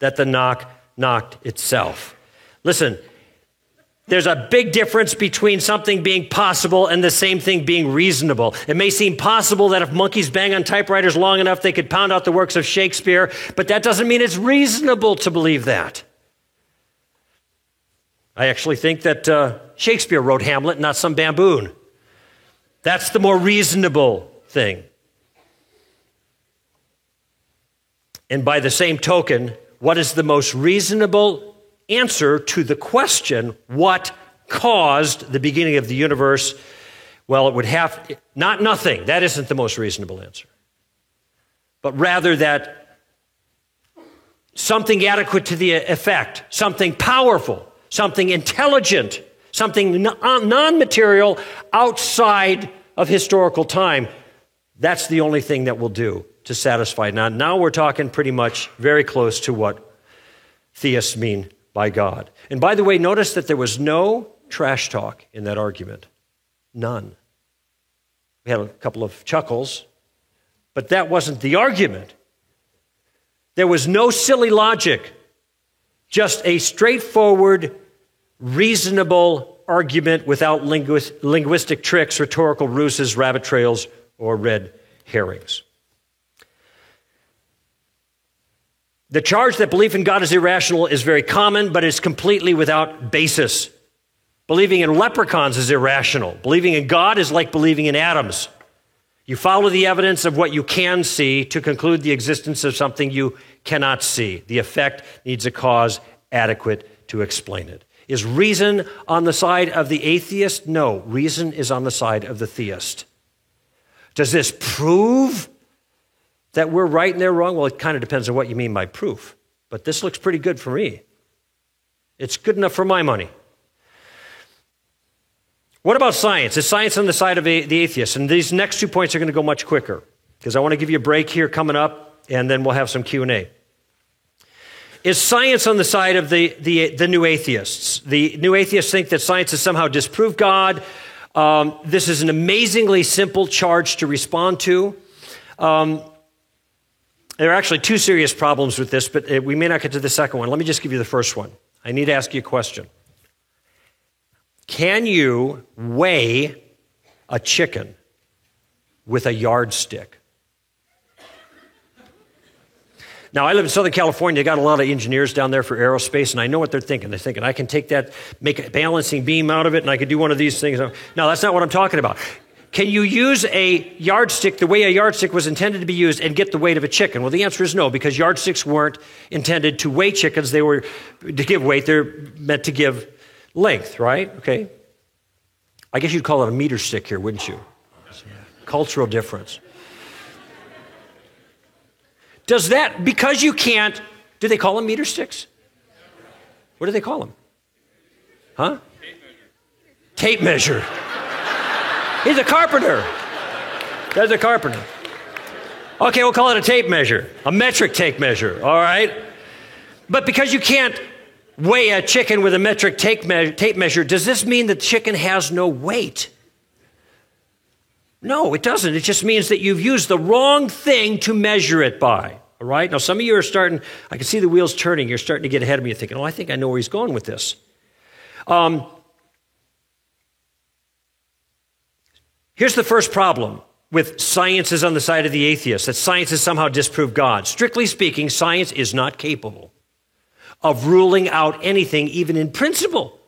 that the knock knocked itself. Listen, there's a big difference between something being possible and the same thing being reasonable. It may seem possible that if monkeys bang on typewriters long enough, they could pound out the works of Shakespeare, but that doesn't mean it's reasonable to believe that. I actually think that Shakespeare wrote Hamlet, not some baboon. That's the more reasonable thing. And by the same token, what is the most reasonable answer to the question, what caused the beginning of the universe? Well, it would have, not nothing. That isn't the most reasonable answer. But rather that something adequate to the effect, something powerful, something intelligent, something non-material outside of historical time. That's the only thing that will do to satisfy. Now we're talking pretty much very close to what theists mean by God. And by the way, notice that there was no trash talk in that argument. None. We had a couple of chuckles, but that wasn't the argument. There was no silly logic, just a straightforward, reasonable argument without linguistic tricks, rhetorical ruses, rabbit trails, or red herrings. The charge that belief in God is irrational is very common, but it's completely without basis. Believing in leprechauns is irrational. Believing in God is like believing in atoms. You follow the evidence of what you can see to conclude the existence of something you cannot see. The effect needs a cause adequate to explain it. Is reason on the side of the atheist? No, reason is on the side of the theist. Does this prove that we're right and they're wrong? Well, it kind of depends on what you mean by proof. But this looks pretty good for me. It's good enough for my money. What about science? Is science on the side of the atheist? And these next 2 points are going to go much quicker because I want to give you a break here coming up, and then we'll have some Q&A. Is science on the side of the new atheists? The new atheists think that science has somehow disproved God. This is an amazingly simple charge to respond to. There are actually two serious problems with this, but we may not get to the second one. Let me just give you the first one. I need to ask you a question. Can you weigh a chicken with a yardstick? Now, I live in Southern California. Got a lot of engineers down there for aerospace, and I know what they're thinking. They're thinking, I can take that, make a balancing beam out of it, and I can do one of these things. No, that's not what I'm talking about. can you use a yardstick the way a yardstick was intended to be used and get the weight of a chicken? Well, the answer is no, because yardsticks weren't intended to weigh chickens. They were to give weight. They're meant to give length, right? Okay. I guess you'd call it a meter stick here, wouldn't you? Cultural difference. Does that, because you can't, do they call them meter sticks? What do they call them? Huh? Tape measure. He's a carpenter. There's a carpenter. Okay, we'll call it a tape measure, a metric tape measure, all right? But because you can't weigh a chicken with a metric tape measure, does this mean the chicken has no weight? No, it doesn't. It just means that you've used the wrong thing to measure it by, all right? Now, some of you are starting, I can see the wheels turning. You're starting to get ahead of me. You're thinking, oh, I think I know where he's going with this. Here's the first problem with science is on the side of the atheist, that science has somehow disproved God. Strictly speaking, science is not capable of ruling out anything, even in principle,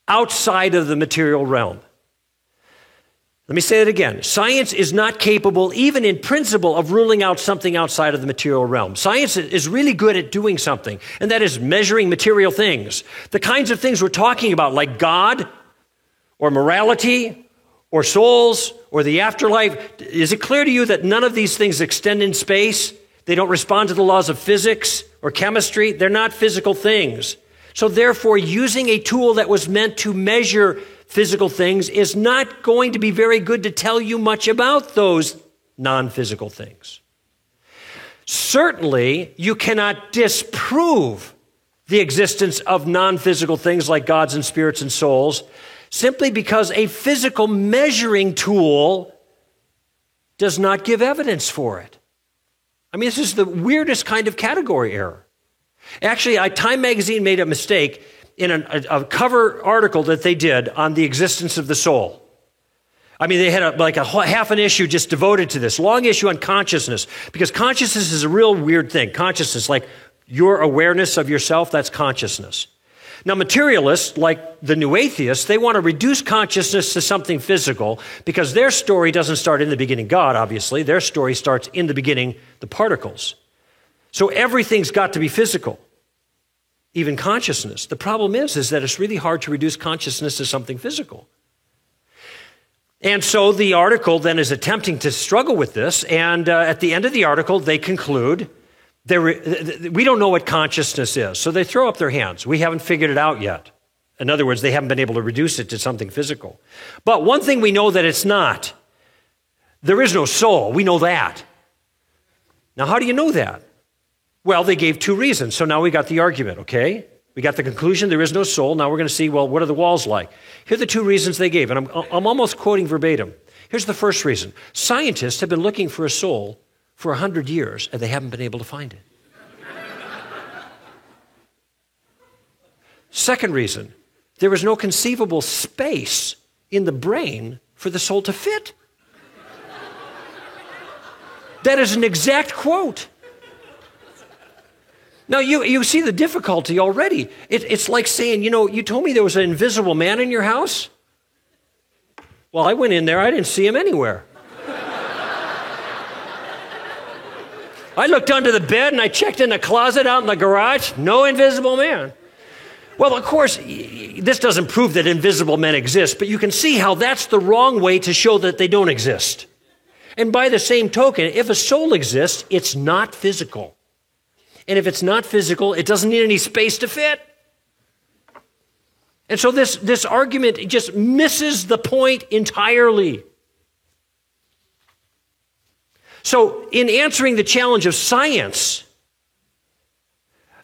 outside of the material realm. Let me say it again. Science is not capable, even in principle, of ruling out something outside of the material realm. Science is really good at doing something, and that is measuring material things. The kinds of things we're talking about, like God, or morality, or souls, or the afterlife. Is it clear to you that none of these things extend in space? They don't respond to the laws of physics or chemistry. They're not physical things. So therefore, using a tool that was meant to measure physical things is not going to be very good to tell you much about those non-physical things. Certainly, you cannot disprove the existence of non-physical things like gods and spirits and souls simply because a physical measuring tool does not give evidence for it. I mean, this is the weirdest kind of category error. Actually, Time magazine made a mistake in a cover article that they did on the existence of the soul. I mean, they had a half an issue just devoted to this, long issue on consciousness, because consciousness is a real weird thing. Consciousness, like your awareness of yourself, that's consciousness. Now, materialists, like the New Atheists, they want to reduce consciousness to something physical because their story doesn't start in the beginning, God, obviously. Their story starts in the beginning, the particles. So everything's got to be physical, even consciousness. The problem is that it's really hard to reduce consciousness to something physical. And so the article then is attempting to struggle with this, and at the end of the article, they conclude, we don't know what consciousness is, so they throw up their hands. We haven't figured it out yet. In other words, they haven't been able to reduce it to something physical. But one thing we know that it's not, there is no soul. We know that. Now, how do you know that? Well, they gave two reasons. So now we got the argument, okay? We got the conclusion, there is no soul. Now we're going to see, well, what are the walls like? Here are the two reasons they gave, and I'm almost quoting verbatim. Here's the first reason. Scientists have been looking for a soul for 100 years, and they haven't been able to find it. Second reason, there is no conceivable space in the brain for the soul to fit. That is an exact quote. Now, you see the difficulty already. It's like saying, you told me there was an invisible man in your house? Well, I went in there. I didn't see him anywhere. I looked under the bed and I checked in the closet out in the garage. No invisible man. Well, of course, this doesn't prove that invisible men exist, but you can see how that's the wrong way to show that they don't exist. And by the same token, if a soul exists, it's not physical. And if it's not physical, it doesn't need any space to fit. And so this argument just misses the point entirely. So in answering the challenge of science,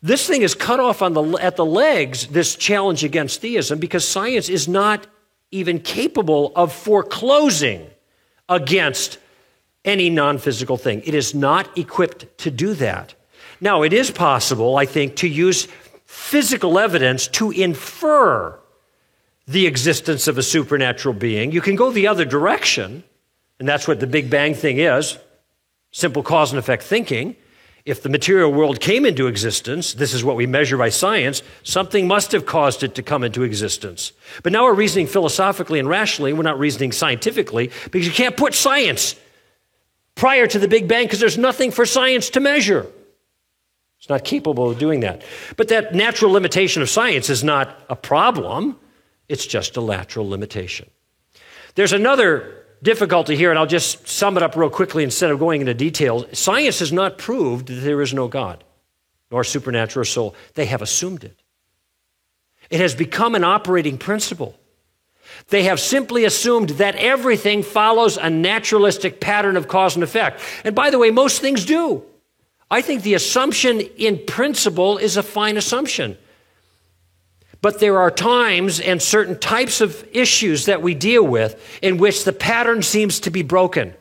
this thing is cut off at the legs, this challenge against theism, because science is not even capable of foreclosing against any non-physical thing. It is not equipped to do that. Now, it is possible, I think, to use physical evidence to infer the existence of a supernatural being. You can go the other direction, and that's what the Big Bang thing is, simple cause and effect thinking, If the material world came into existence, this is what we measure by science, something must have caused it to come into existence. But now we're reasoning philosophically and rationally. We're not reasoning scientifically because you can't put science prior to the Big Bang because there's nothing for science to measure. It's not capable of doing that. But that natural limitation of science is not a problem. It's just a natural limitation. There's another difficulty here, and I'll just sum it up real quickly instead of going into details. Science has not proved that there is no God, nor supernatural or soul. They have assumed it. It has become an operating principle. They have simply assumed that everything follows a naturalistic pattern of cause and effect. And by the way, most things do. I think the assumption in principle is a fine assumption. But there are times and certain types of issues that we deal with in which the pattern seems to be broken.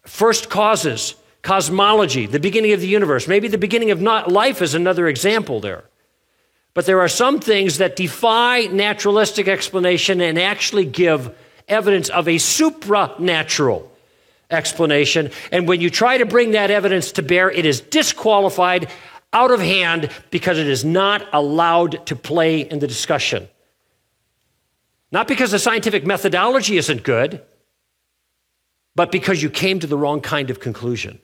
First causes, cosmology, the beginning of the universe. Maybe the beginning of life is another example there. But there are some things that defy naturalistic explanation and actually give evidence of a supranatural explanation. And when you try to bring that evidence to bear, it is disqualified out of hand because it is not allowed to play in the discussion. Not because the scientific methodology isn't good, but because you came to the wrong kind of conclusion.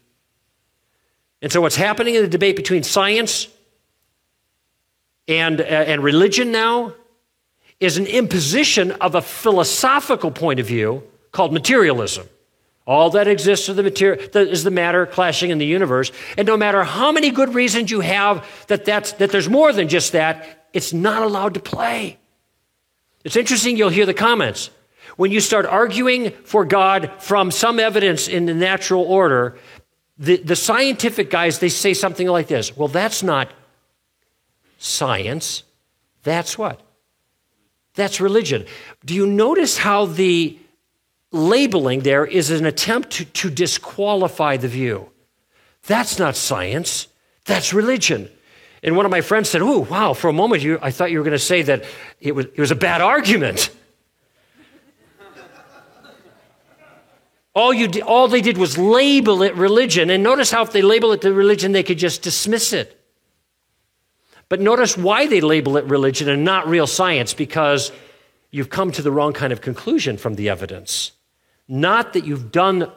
And so what's happening in the debate between science and religion now is an imposition of a philosophical point of view called materialism. All that exists is the matter clashing in the universe. And no matter how many good reasons you have that there's more than just that, it's not allowed to play. It's interesting, you'll hear the comments. When you start arguing for God from some evidence in the natural order, the scientific guys, they say something like this. Well, that's not science. That's what? That's religion. Do you notice how the labeling there is an attempt to disqualify the view? That's not science. That's religion. And one of my friends said, "Oh, wow, for a moment I thought you were going to say that it was a bad argument." All they did was label it religion. And notice how if they label it to religion, they could just dismiss it. But notice why they label it religion and not real science, because you've come to the wrong kind of conclusion from the evidence. Not that you've done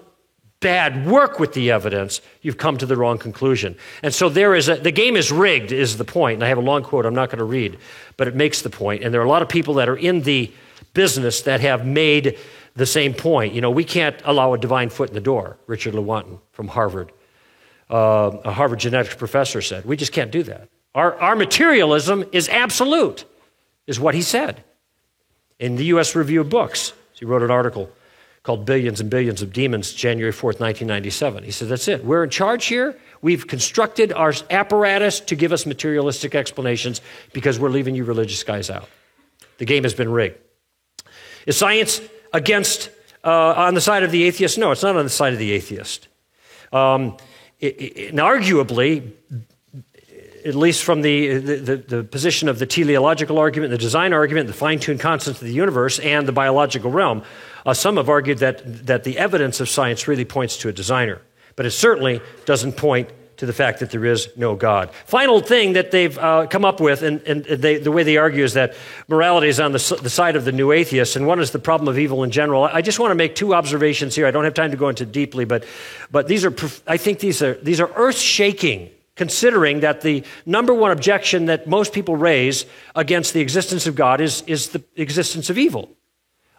bad work with the evidence, you've come to the wrong conclusion. And so the game is rigged is the point. And I have a long quote I'm not going to read, but it makes the point. And there are a lot of people that are in the business that have made the same point. You know, we can't allow a divine foot in the door, Richard Lewontin from Harvard, a Harvard genetics professor said. We just can't do that. Our materialism is absolute, is what he said. In the U.S. Review of Books, he wrote an article called Billions and Billions of Demons, January 4th, 1997. He said, that's it. We're in charge here. We've constructed our apparatus to give us materialistic explanations because we're leaving you religious guys out. The game has been rigged. Is science on the side of the atheist? No, it's not on the side of the atheist. And arguably, at least from the position of the teleological argument, the design argument, the fine-tuned constants of the universe, and the biological realm, some have argued that the evidence of science really points to a designer. But it certainly doesn't point to the fact that there is no God. Final thing that they've come up with, and the way they argue is that morality is on the side of the new atheists, and one is the problem of evil in general. I just want to make two observations here. I don't have time to go into deeply, but I think these are earth-shaking, considering that the number one objection that most people raise against the existence of God is the existence of evil.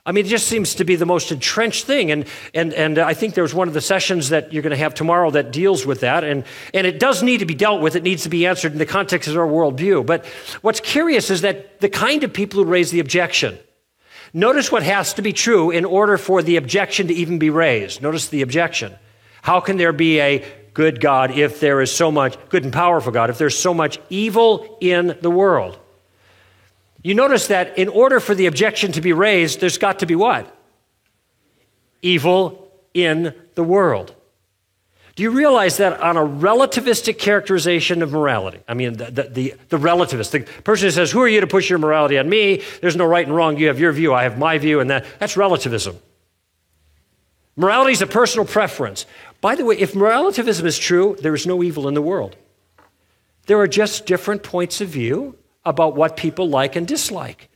I mean, it just seems to be the most entrenched thing. And I think there's one of the sessions that you're going to have tomorrow that deals with that. And it does need to be dealt with. It needs to be answered in the context of our worldview. But what's curious is that the kind of people who raise the objection, notice what has to be true in order for the objection to even be raised. Notice the objection. How can there be a good God if there is so much, good and powerful God, if there's so much evil in the world? You notice that in order for the objection to be raised, there's got to be what? Evil in the world. Do you realize that on a relativistic characterization of morality, I mean, the relativist, the person who says, who are you to push your morality on me? There's no right and wrong. You have your view. I have my view. And that's relativism. Morality is a personal preference. By the way, if relativism is true, there is no evil in the world. There are just different points of view about what people like and dislike.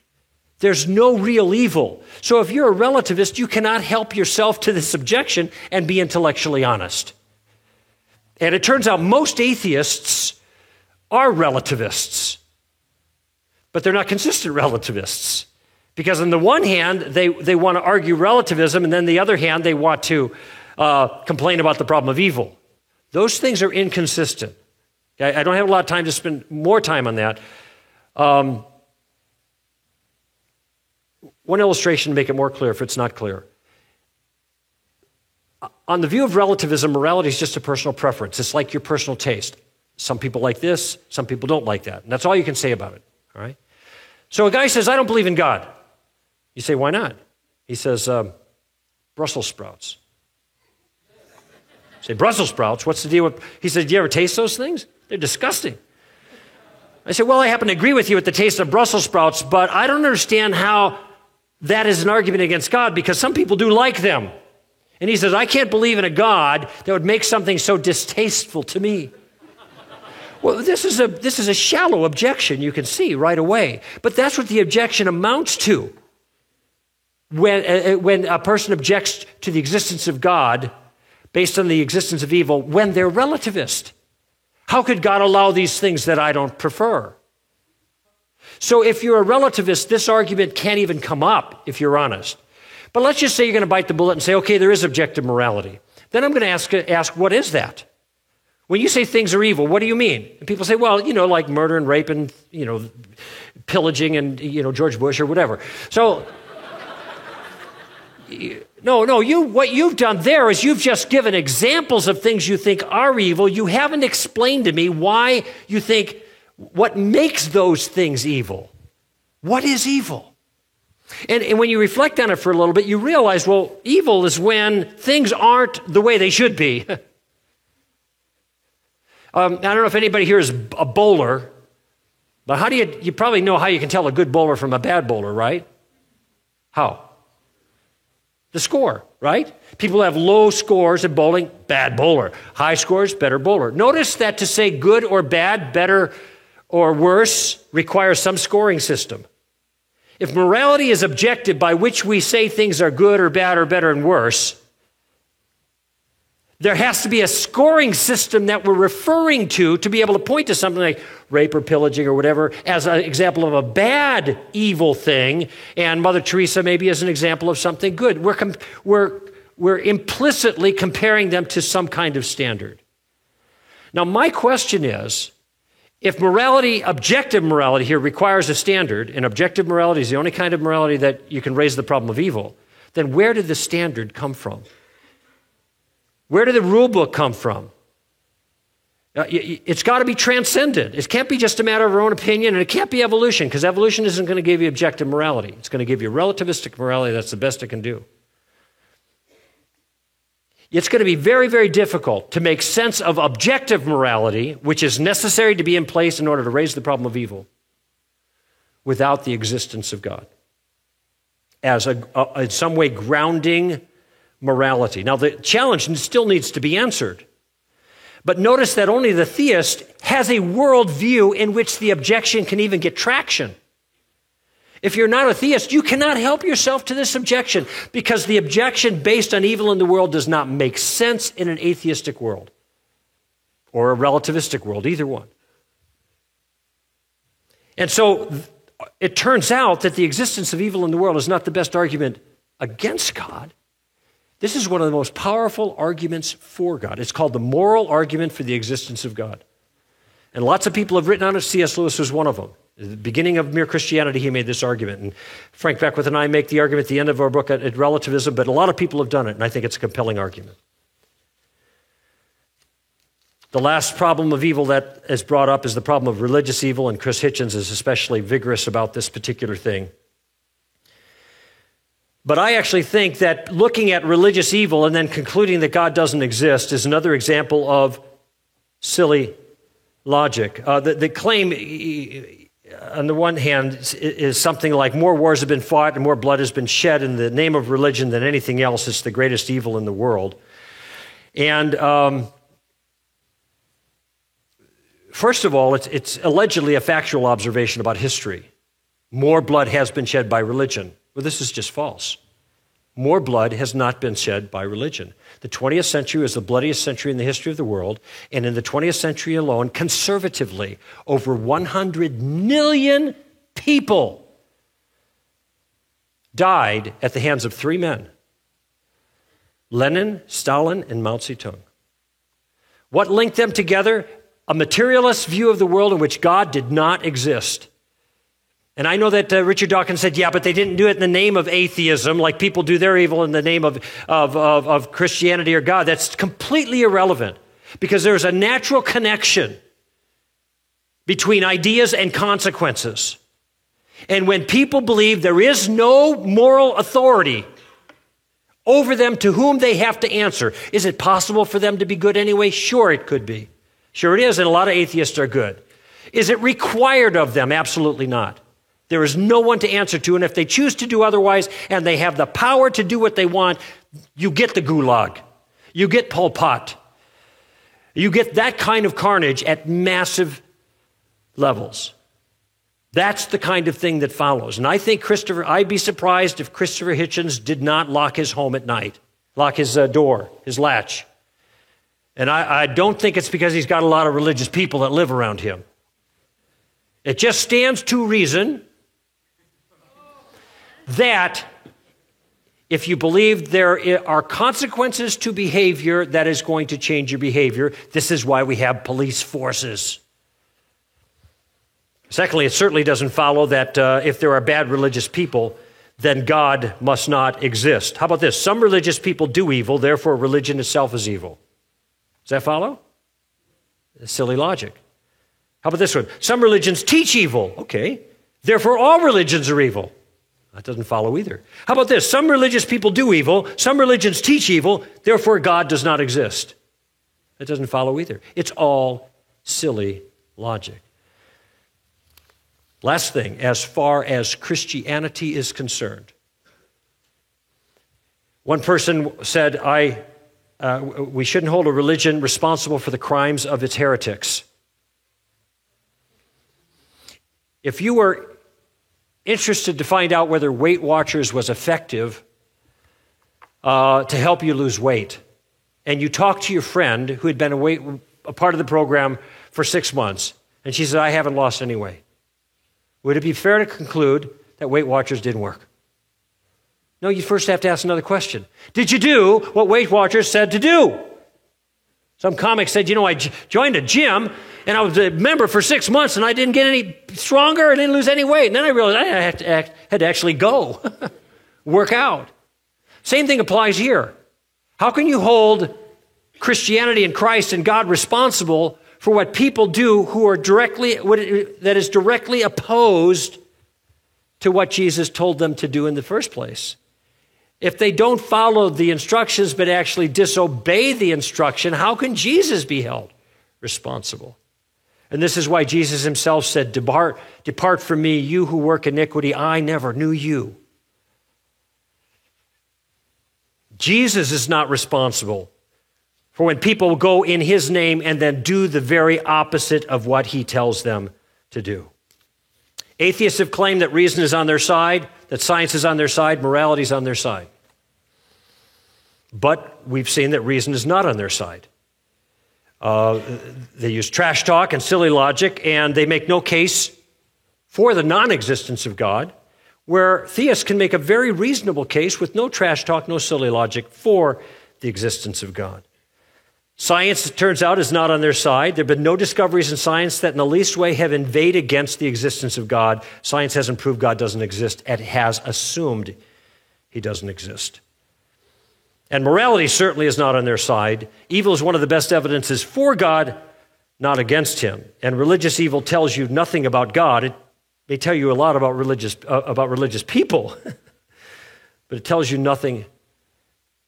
There's no real evil. So if you're a relativist, you cannot help yourself to this objection and be intellectually honest. And it turns out most atheists are relativists, but they're not consistent relativists. Because on the one hand, they want to argue relativism, and then the other hand, they want to complain about the problem of evil. Those things are inconsistent. I don't have a lot of time to spend more time on that. One illustration to make it more clear if it's not clear. On the view of relativism, morality is just a personal preference. It's like your personal taste. Some people like this, some people don't like that. And that's all you can say about it, all right? So a guy says, I don't believe in God. You say, why not? He says, Brussels sprouts. You say, Brussels sprouts? What's the deal with... He said, do you ever taste those things? They're disgusting. I said, well, I happen to agree with you with the taste of Brussels sprouts, but I don't understand how that is an argument against God, because some people do like them. And he says, I can't believe in a God that would make something so distasteful to me. Well, this is a shallow objection, you can see right away. But that's what the objection amounts to. When a person objects to the existence of God based on the existence of evil, when they're relativist. How could God allow these things that I don't prefer? So if you're a relativist, this argument can't even come up if you're honest. But let's just say you're going to bite the bullet and say, okay, there is objective morality. Then I'm going to ask, what is that? When you say things are evil, what do you mean? And people say, well, like murder and rape and, pillaging and, George Bush or whatever. So, no, what you've done there is you've just given examples of things you think are evil. You haven't explained to me why you think, what makes those things evil? What is evil? And when you reflect on it for a little bit, you realize, well, evil is when things aren't the way they should be. I don't know if anybody here is a bowler, but how do you probably know how you can tell a good bowler from a bad bowler, right? How? The score, right? People have low scores in bowling, bad bowler. High scores, better bowler. Notice that to say good or bad, better or worse, requires some scoring system. If morality is objective by which we say things are good or bad or better and worse, there has to be a scoring system that we're referring to be able to point to something like rape or pillaging or whatever as an example of a bad, evil thing, and Mother Teresa maybe as an example of something good. We're implicitly comparing them to some kind of standard. Now, my question is, if morality, objective morality here requires a standard, and objective morality is the only kind of morality that you can raise the problem of evil, then where did the standard come from? Where did the rule book come from? It's got to be transcendent. It can't be just a matter of our own opinion, and it can't be evolution, because evolution isn't going to give you objective morality. It's going to give you relativistic morality. That's the best it can do. It's going to be very, very difficult to make sense of objective morality, which is necessary to be in place in order to raise the problem of evil, without the existence of God as in some way grounding morality. Now, the challenge still needs to be answered. But notice that only the theist has a worldview in which the objection can even get traction. If you're not a theist, you cannot help yourself to this objection, because the objection based on evil in the world does not make sense in an atheistic world or a relativistic world, either one. And so it turns out that the existence of evil in the world is not the best argument against God. This is one of the most powerful arguments for God. It's called the moral argument for the existence of God. And lots of people have written on it. C.S. Lewis was one of them. At the beginning of Mere Christianity, he made this argument. And Frank Beckwith and I make the argument at the end of our book at Relativism, but a lot of people have done it, and I think it's a compelling argument. The last problem of evil that is brought up is the problem of religious evil, and Chris Hitchens is especially vigorous about this particular thing. But I actually think that looking at religious evil and then concluding that God doesn't exist is another example of silly logic. The claim, on the one hand, is something like more wars have been fought and more blood has been shed in the name of religion than anything else. It's the greatest evil in the world. And first of all, it's allegedly a factual observation about history. More blood has been shed by religion. Well, this is just false. More blood has not been shed by religion. The 20th century was the bloodiest century in the history of the world, and in the 20th century alone, conservatively, over 100 million people died at the hands of three men: Lenin, Stalin, and Mao Zedong. What linked them together? A materialist view of the world in which God did not exist. And I know that Richard Dawkins said, yeah, but they didn't do it in the name of atheism, like people do their evil in the name of Christianity or God. That's completely irrelevant, because there's a natural connection between ideas and consequences. And when people believe there is no moral authority over them to whom they have to answer, is it possible for them to be good anyway? Sure, it could be. Sure it is, and a lot of atheists are good. Is it required of them? Absolutely not. There is no one to answer to, and if they choose to do otherwise and they have the power to do what they want, you get the gulag. You get Pol Pot. You get that kind of carnage at massive levels. That's the kind of thing that follows. And I think I'd be surprised if Christopher Hitchens did not lock his home at night, lock his door, his latch. And I don't think it's because he's got a lot of religious people that live around him. It just stands to reason that if you believe there are consequences to behavior that is going to change your behavior, this is why we have police forces. Secondly, it certainly doesn't follow that if there are bad religious people, then God must not exist. How about this? Some religious people do evil, therefore religion itself is evil. Does that follow? Silly logic. How about this one? Some religions teach evil. Okay. Therefore, all religions are evil. That doesn't follow either. How about this? Some religious people do evil. Some religions teach evil. Therefore, God does not exist. That doesn't follow either. It's all silly logic. Last thing, as far as Christianity is concerned. One person said, we shouldn't hold a religion responsible for the crimes of its heretics. If you were interested to find out whether Weight Watchers was effective to help you lose weight, and you talked to your friend who had been a part of the program for 6 months, and she said, I haven't lost any weight, would it be fair to conclude that Weight Watchers didn't work? No, you first have to ask another question. Did you do what Weight Watchers said to do? Some comic said, I joined a gym, and I was a member for 6 months, and I didn't get any stronger, I didn't lose any weight. And then I realized I had to actually go, work out. Same thing applies here. How can you hold Christianity and Christ and God responsible for what people do who are that is directly opposed to what Jesus told them to do in the first place? If they don't follow the instructions but actually disobey the instruction, how can Jesus be held responsible? And this is why Jesus himself said, Depart from me, you who work iniquity, I never knew you. Jesus is not responsible for when people go in his name and then do the very opposite of what he tells them to do. Atheists have claimed that reason is on their side, that science is on their side, morality is on their side. But we've seen that reason is not on their side. They use trash talk and silly logic, and they make no case for the non-existence of God, where theists can make a very reasonable case with no trash talk, no silly logic for the existence of God. Science, it turns out, is not on their side. There have been no discoveries in science that in the least way have inveighed against the existence of God. Science hasn't proved God doesn't exist. It has assumed he doesn't exist. And morality certainly is not on their side. Evil is one of the best evidences for God, not against him. And religious evil tells you nothing about God. It may tell you a lot about religious people, but it tells you nothing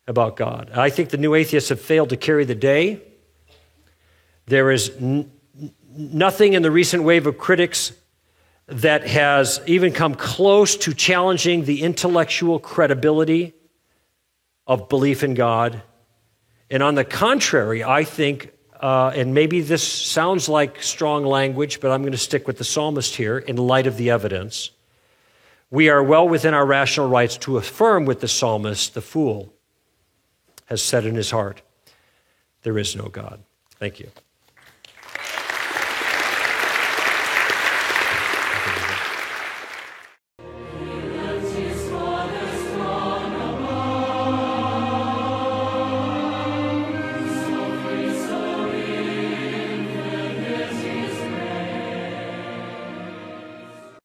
about God. I think the new atheists have failed to carry the day. There is nothing in the recent wave of critics that has even come close to challenging the intellectual credibility of belief in God. And on the contrary, I think, and maybe this sounds like strong language, but I'm going to stick with the psalmist here in light of the evidence. We are well within our rational rights to affirm with the psalmist, the fool has said in his heart, there is no God. Thank you.